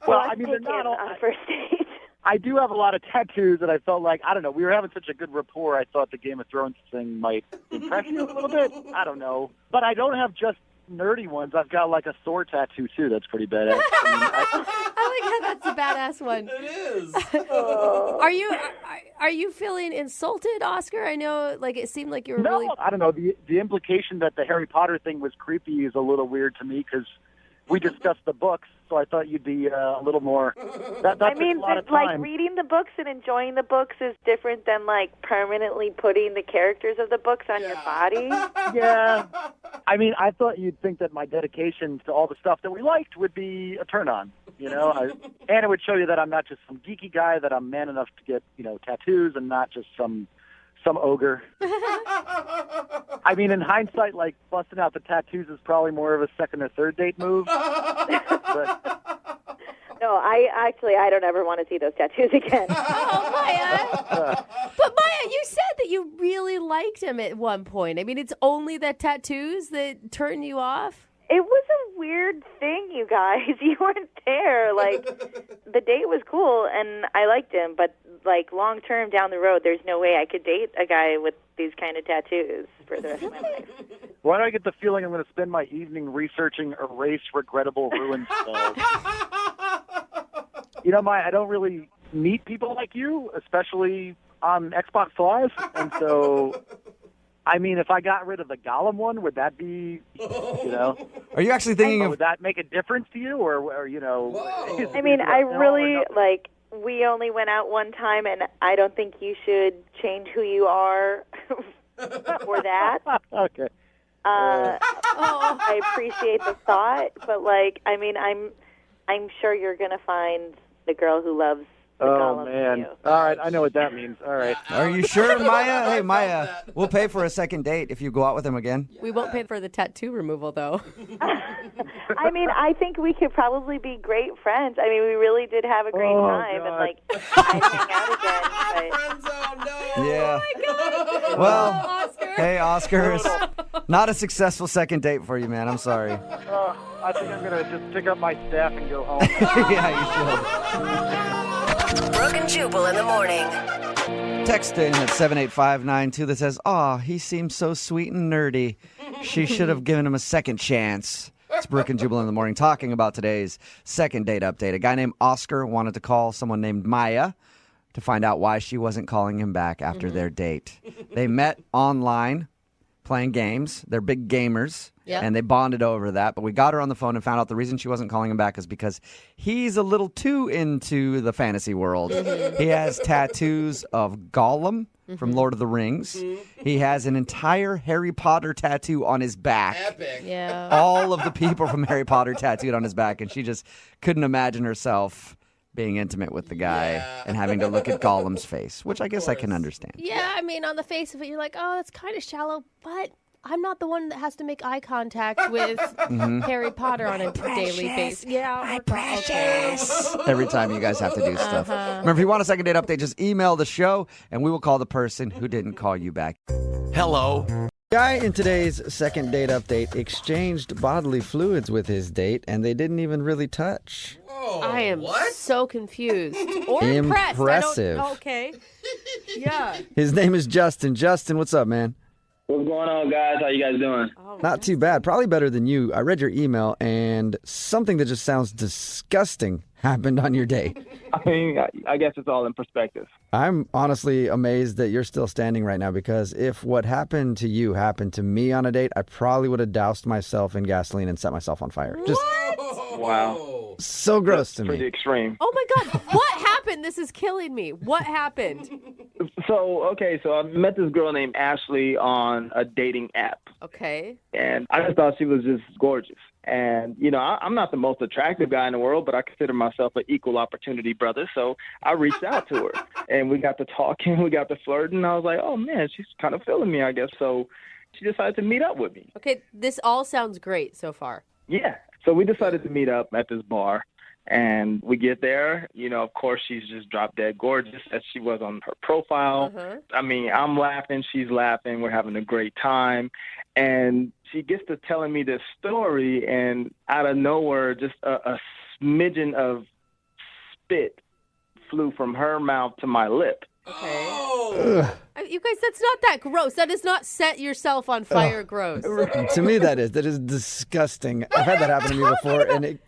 Well, I mean, they're not all on a first date. I do have a lot of tattoos, and I felt like, I don't know, we were having such a good rapport, I thought the Game of Thrones thing might impress you a little bit. I don't know. But I don't have just nerdy ones. I've got like a sword tattoo, too. That's pretty badass. I like how that's a badass one. It is. Are you feeling insulted, Oscar? I know, like, it seemed like you were really... I don't know. The implication that the Harry Potter thing was creepy is a little weird to me, because we discussed the books, so I thought you'd be a little more... That I mean, a lot of time. like, reading the books and enjoying the books is different than, like, permanently putting the characters of the books on your body. Yeah. I mean, I thought you'd think that my dedication to all the stuff that we liked would be a turn-on, you know? And it would show you that I'm not just some geeky guy, that I'm man enough to get, tattoos and not just some ogre. I mean, in hindsight, like, busting out the tattoos is probably more of a second or third date move. But... No, I don't ever want to see those tattoos again. Oh, Maya. But Maya, you said that you really liked him at one point. I mean, it's only the tattoos that turn you off? It was a weird thing, you guys. You weren't there. Like, the date was cool, and I liked him, but, like, long-term down the road, there's no way I could date a guy with these kind of tattoos for the rest of my life. Why do I get the feeling I'm going to spend my evening researching erase regrettable ruined spells? Maya, I don't really meet people like you, especially on Xbox Live, and so... I mean, if I got rid of the Gollum one, would that be, Are you actually thinking of... Would that make a difference to you, or I mean, I really, like, we only went out one time, and I don't think you should change who you are for that. Okay. I appreciate the thought, but, like, I mean, I'm sure you're going to find the girl who loves Oh, man. All right, I know what that means. All right. Are you sure, Maya? Hey, Maya, we'll pay for a second date if you go out with him again. We won't pay for the tattoo removal, though. I mean, I think we could probably be great friends. I mean, we really did have a great time, God. and, like, I'd hang out again. But... Yeah. Oh, my God. Well, Oscar. Hey, Oscar, it's not a successful second date for you, man. I'm sorry. I think I'm going to just pick up my staff and go home. Yeah, you should. Brooke and Jubal in the morning. Text in at 78592 that says, "Aw, he seems so sweet and nerdy. She should have given him a second chance." It's Brooke and Jubal in the morning talking about today's second date update. A guy named Oscar wanted to call someone named Maya to find out why she wasn't calling him back after their date. They met online playing games. They're big gamers. Yep. And they bonded over that. But we got her on the phone and found out the reason she wasn't calling him back is because he's a little too into the fantasy world. He has tattoos of Gollum from Lord of the Rings. He has an entire Harry Potter tattoo on his back. Epic. Yeah. All of the people from Harry Potter tattooed on his back. And she just couldn't imagine herself being intimate with the guy and having to look at Gollum's face, which I guess I can understand. Yeah, I mean, on the face of it, you're like, oh, that's kind of shallow, but I'm not the one that has to make eye contact with Harry Potter on a daily basis. Yeah, my precious. Every time you guys have to do stuff. Remember, if you want a second date update, just email the show, and we will call the person who didn't call you back. Hello. Guy in today's second date update exchanged bodily fluids with his date, and they didn't even really touch. I am so confused or impressed. Impressive. Okay. Yeah. His name is Justin. Justin, what's up, man? What's going on, guys? How you guys doing? Not too bad. Probably better than you. I read your email, and something that just sounds disgusting happened on your date. I mean, I guess it's all in perspective. I'm honestly amazed that you're still standing right now, because if what happened to you happened to me on a date, I probably would have doused myself in gasoline and set myself on fire. Just Wow. so gross to Pretty me. extreme. Oh my God, what happened? This is killing me. What happened? So I met this girl named Ashley on a dating app. Okay. And I just thought she was just gorgeous. And, I'm not the most attractive guy in the world, but I consider myself an equal opportunity brother. So I reached out to her, and we got to talking, we got to flirting. I was like, oh, man, she's kind of feeling me, I guess. So she decided to meet up with me. Okay, this all sounds great so far. Yeah. So we decided to meet up at this bar. And we get there, of course, she's just drop dead gorgeous as she was on her profile. Uh-huh. I mean, I'm laughing, she's laughing, we're having a great time. And she gets to telling me this story, and out of nowhere, just a smidgen of spit flew from her mouth to my lip. Okay. You guys, that's not that gross. That is not set yourself on fire gross. To me, that is disgusting. I've had that happen to me before, and it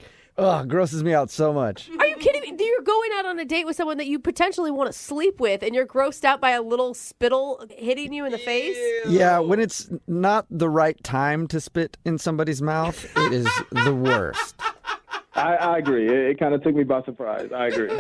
grosses me out so much. Are you kidding me? You're going out on a date with someone that you potentially want to sleep with, and you're grossed out by a little spittle hitting you in the face? Yeah, when it's not the right time to spit in somebody's mouth, it is the worst. I agree. It kind of took me by surprise. I agree.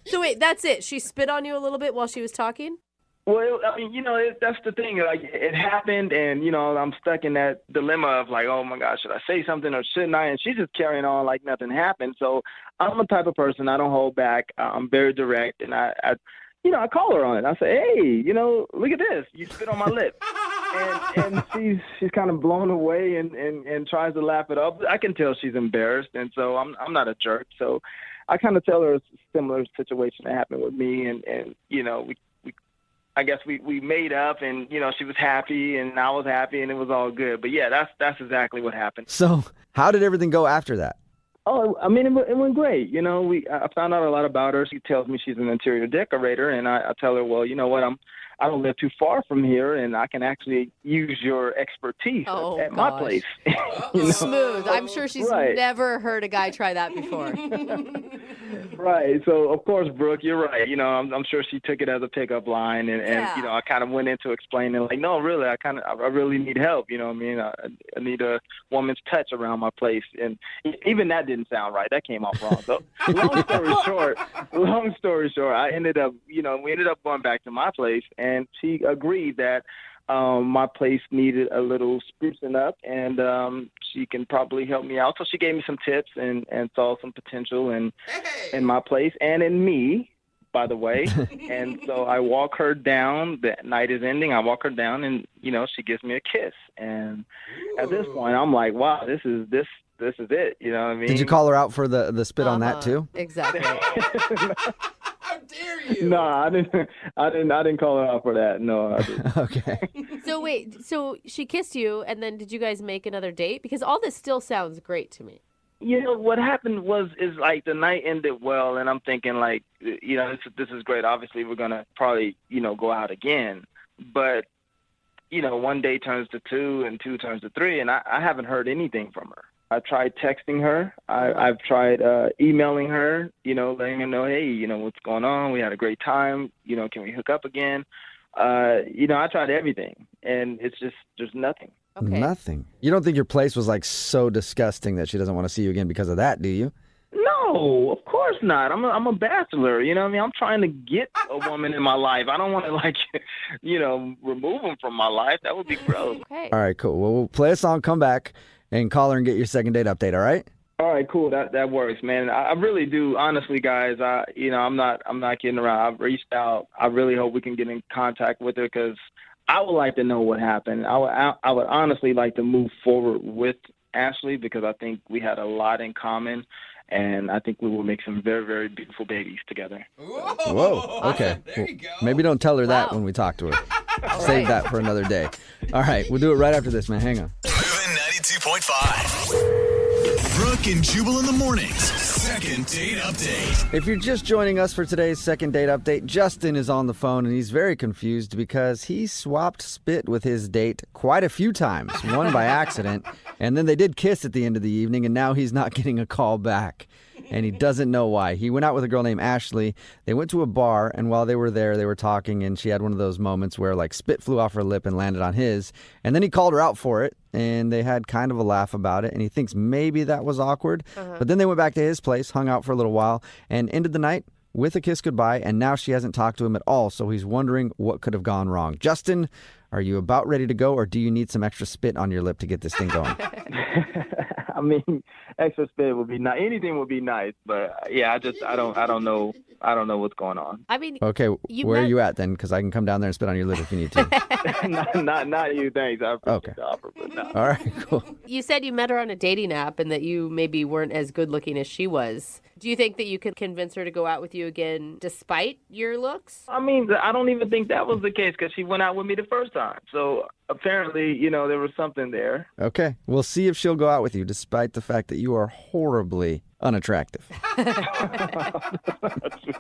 So wait, that's it. She spit on you a little bit while she was talking? Well, I mean, that's the thing. Like, it happened, and, I'm stuck in that dilemma of, like, oh, my gosh, should I say something or shouldn't I? And she's just carrying on like nothing happened. So I'm the type of person, I don't hold back. I'm very direct, and I call her on it. I say, hey, look at this. You spit on my lip. And she's kind of blown away and tries to laugh it up. I can tell she's embarrassed, and so I'm not a jerk. So I kind of tell her a similar situation that happened with me, and I guess we made up, and she was happy and I was happy, and it was all good. But yeah, that's exactly what happened. So how did everything go after that? Oh, I mean, it went great. I found out a lot about her. She tells me she's an interior decorator, and I tell her, well, you know what, I don't live too far from here, and I can actually use your expertise at my place. Smooth. I'm sure she's never heard a guy try that before. Right. So, of course, Brooke, you're right. I'm sure she took it as a pickup line, and I kind of went into explaining, like, no, really, I really need help. You know what I mean? I need a woman's touch around my place. And even that didn't sound right. That came off wrong. So, long story short, I ended up, we ended up going back to my place, and she agreed that my place needed a little sprucing up, and she can probably help me out. So she gave me some tips and saw some potential in my place and in me, by the way. And so I walk her down. The night is ending. I walk her down, and she gives me a kiss. And at this point, I'm like, wow, this is it. You know what I mean? Did you call her out for the spit on that too? Exactly. How dare you? No, I didn't call her out for that. No, I didn't. Okay. So wait, so she kissed you, and then did you guys make another date? Because all this still sounds great to me. What happened is like the night ended well, and I'm thinking like, this is great. Obviously, we're gonna probably go out again, but one day turns to two, and two turns to three, and I haven't heard anything from her. I tried texting her. I've tried emailing her, letting her know, hey, what's going on? We had a great time. Can we hook up again? I tried everything, and it's just there's nothing. Okay. Nothing. You don't think your place was like so disgusting that she doesn't want to see you again because of that, do you? No, of course not. I'm a bachelor. You know what I mean? I'm trying to get a woman in my life. I don't want to remove them from my life. That would be gross. Okay. All right, cool. Well, we'll play a song, come back, and call her and get your second date update. All right? All right, cool. That works, man. I really do. Honestly, guys, I'm not kidding around. I've reached out. I really hope we can get in contact with her because I would like to know what happened. I would honestly like to move forward with Ashley because I think we had a lot in common, and I think we will make some very, very beautiful babies together. Whoa. Okay. There you go. Maybe don't tell her that when we talk to her. Save that for another day. All right. We'll do it right after this, man. Hang on. Moving 92.5. Brooke and Jubal in the mornings. Second date update. If you're just joining us for today's second date update, Justin is on the phone and he's very confused because he swapped spit with his date quite a few times, one by accident, and then they did kiss at the end of the evening, and now he's not getting a call back. and he doesn't know why. He went out with a girl named Ashley. They went to a bar, and while they were there, they were talking, and she had one of those moments where, like, spit flew off her lip and landed on his, and then he called her out for it, and they had kind of a laugh about it, and he thinks maybe that was awkward. But then they went back to his place, hung out for a little while, and ended the night with a kiss goodbye, and now she hasn't talked to him at all, so he's wondering what could have gone wrong. Justin, are you about ready to go, or do you need some extra spit on your lip to get this thing going? I mean, extra spit would be nice. Anything would be nice, but yeah, I don't know what's going on. I mean, Okay, where are you at then? Because I can come down there and spit on your lip if you need to. not you, thanks. I appreciate the offer, but no. All right, cool. You said you met her on a dating app and that you maybe weren't as good looking as she was. Do you think that you could convince her to go out with you again despite your looks? I mean, I don't even think that was the case because she went out with me the first time. So apparently, there was something there. Okay, we'll see if she'll go out with you despite the fact that you are horribly unattractive. That's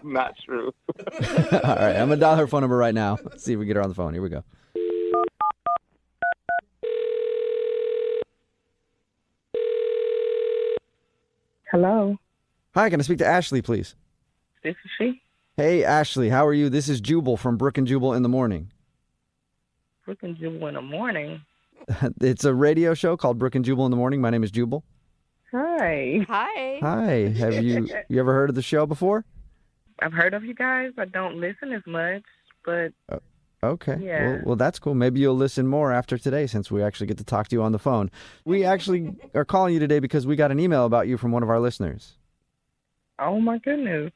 not true. All right, I'm going to dial her phone number right now. Let's see if we can get her on the phone. Here we go. Hello. Hi, can I speak to Ashley, please? This is she. Hey, Ashley, how are you? This is Jubal from Brooke and Jubal in the Morning. Brooke and Jubal in the Morning. It's a radio show called Brooke and Jubal in the Morning. My name is Jubal. Hi. Hi. Hi. Have you ever heard of the show before? I've heard of you guys. I don't listen as much, but Okay. Yeah. Well, that's cool. Maybe you'll listen more after today since we actually get to talk to you on the phone. We actually are calling you today because we got an email about you from one of our listeners. oh my goodness.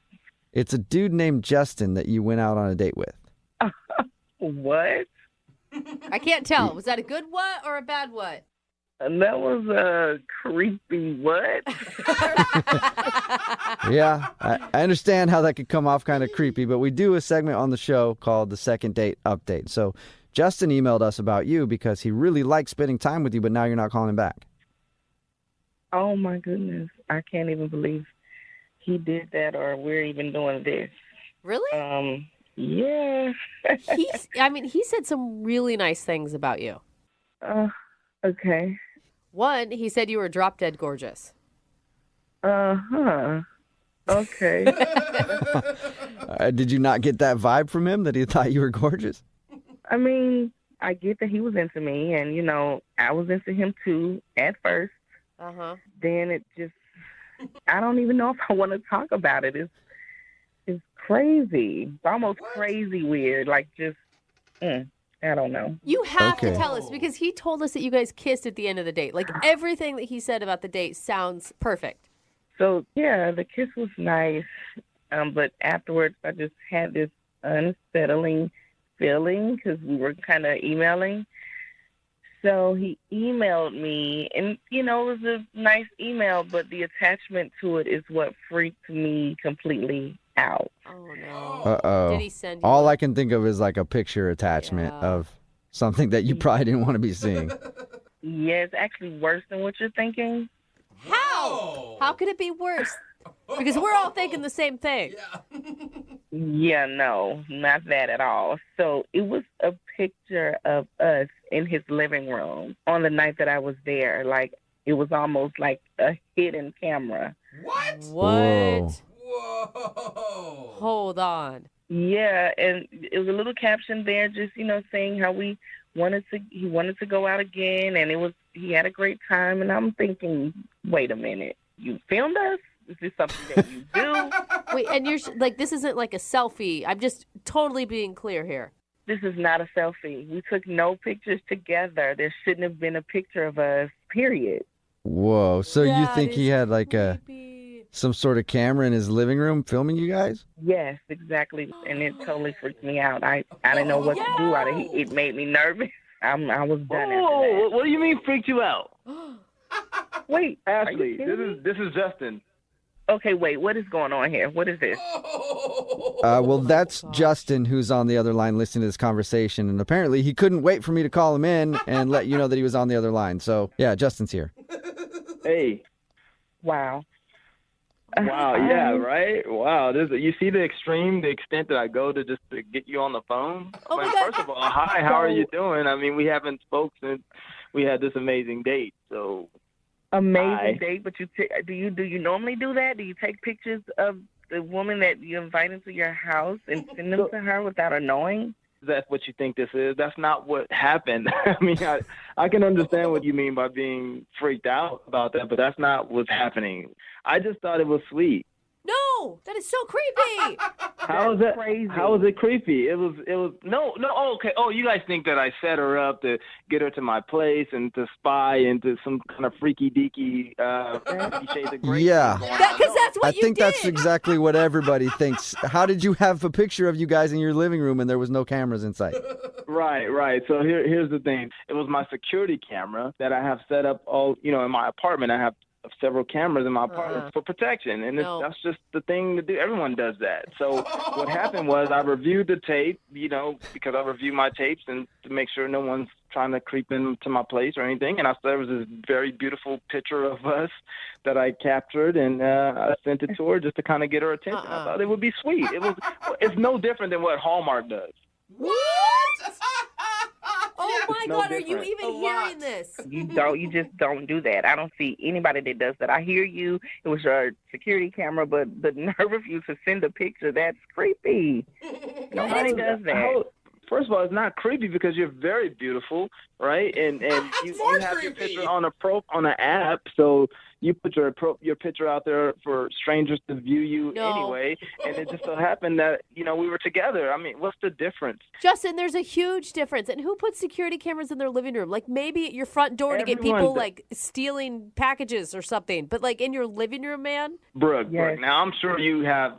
It's a dude named Justin that you went out on a date with. What? I can't tell. Was that a good what or a bad what? That was a creepy what? Yeah, I understand how that could come off kind of creepy, but we do a segment on the show called the Second Date Update. So Justin emailed us about you because he really likes spending time with you, but now you're not calling him back. Oh my goodness. I can't even believe he did that or we're even doing this. Really? Yeah. He said some really nice things about you. Okay. One, he said you were drop dead gorgeous. Uh-huh. Okay. Did you not get that vibe from him that he thought you were gorgeous? I mean, I get that he was into me, and, I was into him too at first. Uh-huh. Then it just, I don't even know if I want to talk about it. It's crazy. It's almost crazy weird. Like, just, I don't know. You have to tell us because he told us that you guys kissed at the end of the date. Like, everything that he said about the date sounds perfect. So, yeah, the kiss was nice, but afterwards I just had this unsettling feeling because we were kind of emailing. So he emailed me, and, it was a nice email, but the attachment to it is what freaked me completely out. Oh, no. Uh-oh. Did he send you All I can think of is like a picture attachment of something that you probably didn't want to be seeing. Yeah, it's actually worse than what you're thinking. How? How could it be worse? Because we're all thinking the same thing. Yeah, no, not that at all. So it was a picture of us in his living room on the night that I was there. Like, it was almost like a hidden camera. What? Whoa. Hold on. Yeah, and it was a little caption there just, saying how he wanted to go out again, and he had a great time. And I'm thinking, wait a minute, you filmed us? Is this something that you do? Wait, and you're like, this isn't like a selfie. I'm just totally being clear here. This is not a selfie. We took no pictures together. There shouldn't have been a picture of us, period. Whoa. So you think he had like some sort of camera in his living room filming you guys? Yes, exactly. And it totally freaked me out. I didn't know what to do. It made me nervous. I was done after that. What do you mean freaked you out? Wait, Ashley, this is Justin. Okay, wait, what is going on here? What is this? Well, that's Justin, who's on the other line listening to this conversation, and apparently he couldn't wait for me to call him in and let you know that he was on the other line. So, yeah, Justin's here. Hey. Wow. Wow, yeah, right? Wow, you see the extent that I go to just to get you on the phone? Oh my God. First of all, hi, how are you doing? I mean, we haven't spoke since we had this amazing date, so... Amazing date, but do you normally do that? Do you take pictures of the woman that you invite into your house and send them to her without her knowing? That's what you think this is. That's not what happened. I mean, I can understand what you mean by being freaked out about that, but that's not what's happening. I just thought it was sweet. No, that is so creepy. How is that crazy? How is it creepy? It was no. Oh, okay. Oh, you guys think that I set her up to get her to my place and to spy into some kind of freaky deaky shades of gray? Yeah, because that's what I think that's exactly what everybody thinks. How did you have a picture of you guys in your living room and there was no cameras in sight? Right. So here's the thing. It was my security camera that I have set up in my apartment. I have several cameras in my apartment for protection, and that's just the thing to do. Everyone does that. So what happened was I reviewed the tape, because I review my tapes and to make sure no one's trying to creep into my place or anything. And I saw there was this very beautiful picture of us that I captured, and I sent it to her just to kind of get her attention. I thought it would be sweet. It's no different than what Hallmark does. What? Oh my God, are you even hearing this? You just don't do that. I don't see anybody that does that. I hear you. It was your security camera, but the nerve of you to send a picture, that's creepy. Nobody does that. First of all, it's not creepy because you're very beautiful, right? And you have your picture on an app, so you put your picture out there for strangers to view you anyway. And it just so happened that we were together. I mean, what's the difference? Justin, there's a huge difference. And who puts security cameras in their living room? Like maybe at your front door to get people like stealing packages or something. But like in your living room, man. Brooke, now I'm sure you have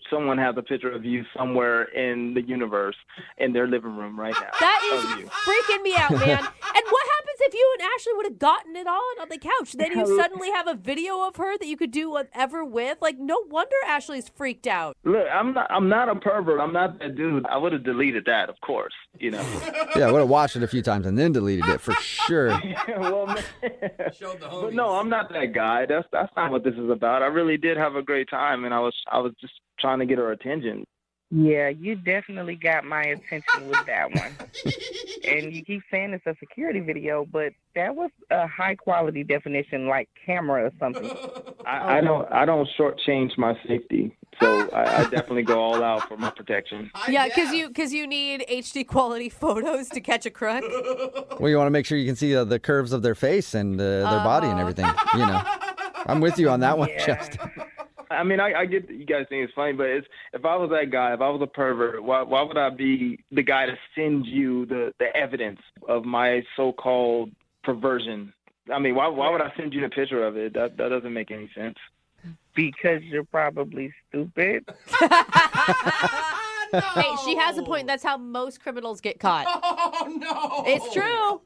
someone has a picture of you somewhere in the universe in their living room right now. That is freaking me out, man. And what happens if you and Ashley would have gotten it on the couch? Then you suddenly have a video of her that you could do whatever with. Like, no wonder Ashley's freaked out. Look, I'm not a pervert. I'm not that dude. I would have deleted that, of course. Yeah, I would have watched it a few times and then deleted it for sure. But no, I'm not that guy. That's not what this is about. I really did have a great time, and I was just trying to get her attention. Yeah, you definitely got my attention with that one. And you keep saying it's a security video, but that was a high quality definition, like camera or something. I don't shortchange my safety, so I definitely go all out for my protection. Yeah, because you need HD quality photos to catch a crook. Well, you want to make sure you can see the curves of their face and their body and everything. I'm with you on that one, Justin. I mean, I get that you guys think it's funny, but if I was that guy, if I was a pervert, why would I be the guy to send you the evidence of my so-called perversion? I mean, why would I send you the picture of it? That doesn't make any sense. Because you're probably stupid. Hey, she has a point. That's how most criminals get caught. Oh, no. It's true.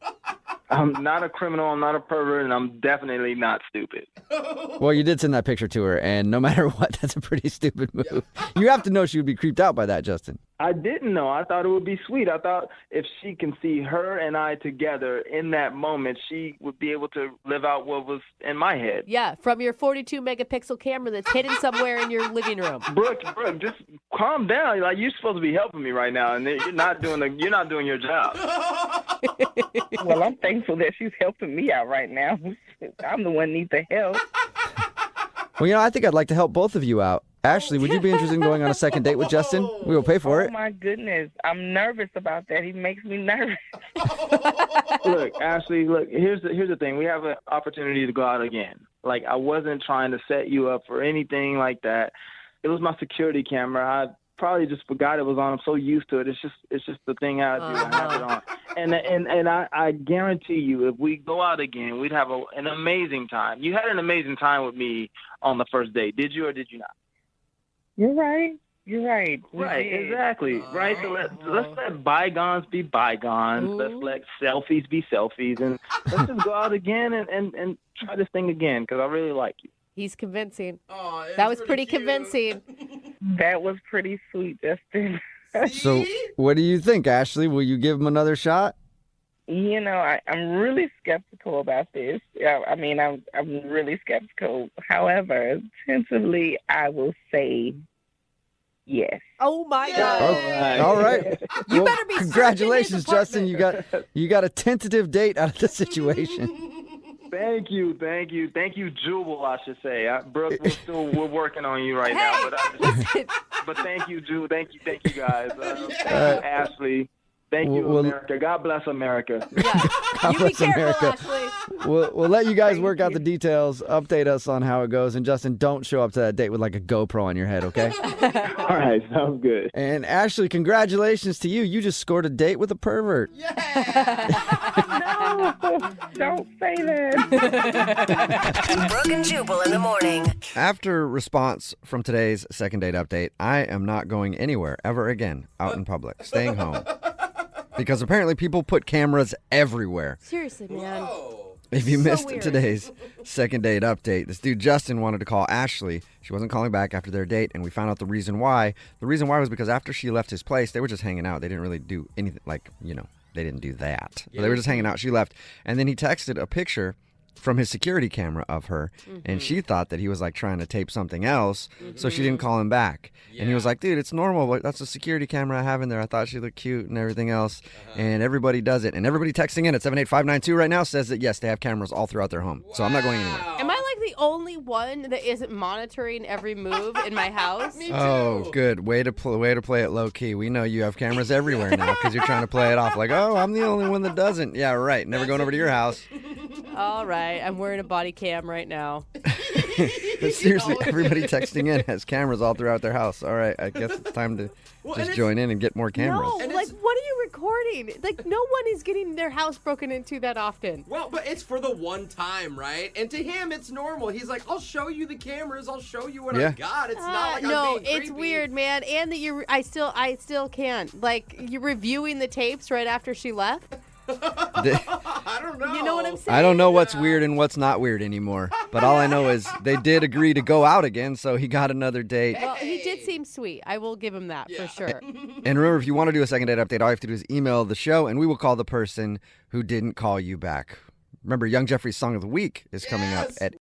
I'm not a criminal, I'm not a pervert, and I'm definitely not stupid. Well, you did send that picture to her, and no matter what, that's a pretty stupid move. Yeah. You have to know she would be creeped out by that, Justin. I didn't know. I thought it would be sweet. I thought if she can see her and I together in that moment, she would be able to live out what was in my head. Yeah, from your 42-megapixel camera that's hidden somewhere in your living room. Brooke, just calm down. Like, you're supposed to be helping me right now, and you're not doing your job. Well, I'm thankful that she's helping me out right now. I'm the one who needs the help. Well, I think I'd like to help both of you out. Ashley, would you be interested in going on a second date with Justin? We will pay for it. Oh, my goodness. I'm nervous about that. He makes me nervous. Look, Ashley, here's the thing. We have an opportunity to go out again. Like, I wasn't trying to set you up for anything like that. It was my security camera. I probably just forgot it was on. I'm so used to it. It's just the thing I do. I have it on. And I guarantee you, if we go out again, we'd have an amazing time. You had an amazing time with me on the first date. Did you or did you not? You're right. Right, exactly. Right. So let's let bygones be bygones. Ooh. Let's let selfies be selfies, and let's just go out again and try this thing again because I really like you. He's convincing. Oh, that was pretty convincing. That was pretty sweet, Justin. So, what do you think, Ashley? Will you give him another shot? I'm really skeptical about this. I mean, I'm really skeptical. However, tentatively, I will say yes. Oh my God! All right. You better be. Congratulations, Justin. You got a tentative date out of the situation. Thank you, Jubal. I should say, Brooke. We're working on you right now, but thank you, Jubal. Thank you guys. Thank you, Ashley. Thank you, America. God bless America. God bless America. We'll let you guys work out the details. Update us on how it goes. And Justin, don't show up to that date with like a GoPro on your head, okay? All right, sounds good. And Ashley, congratulations to you. You just scored a date with a pervert. No, don't say that. Brooke and Jubal in the morning. After response from today's second date update, I am not going anywhere ever again out in public, staying home. Because apparently people put cameras everywhere. Seriously, man. If you missed weird. today's second date update, this dude Justin wanted to call Ashley. She wasn't calling back after their date, and we found out the reason why. The reason why was because after she left his place, they were just hanging out. They didn't really do anything, they didn't do that. But they were just hanging out. She left, and then he texted a picture from his security camera of her, and she thought that he was like trying to tape something else, so she didn't call him back. And he was like, dude, it's normal, but that's a security camera I have in there. I thought she looked cute and everything else, and everybody does it. And everybody texting in at 78592 right now says that yes, they have cameras all throughout their home. So I'm not going anywhere. Am I like the only one that isn't monitoring every move in my house? Me too. Oh, good. Way to play it low key. We know you have cameras everywhere now because you're trying to play it off like, oh, I'm the only one that doesn't. Yeah, right. Never going over to your house. All right, I'm wearing a body cam right now. But seriously, everybody texting in has cameras all throughout their house. All right, I guess it's time to just join in and get more cameras. No, like, what are you recording? Like, no one is getting their house broken into that often. Well, but it's for the one time, right? And to him, it's normal. He's like, I'll show you the cameras. I'll show you what I got. It's not like no, I'm being it's creepy. weird, man. And that I still can't. Like, you're reviewing the tapes right after she left. I don't know. You know what I'm saying? I don't know what's weird and what's not weird anymore. But all I know is they did agree to go out again, so he got another date. Well, he did seem sweet. I will give him that for sure. And remember, if you want to do a second date update, all you have to do is email the show, and we will call the person who didn't call you back. Remember, Young Jeffrey's Song of the Week is coming up at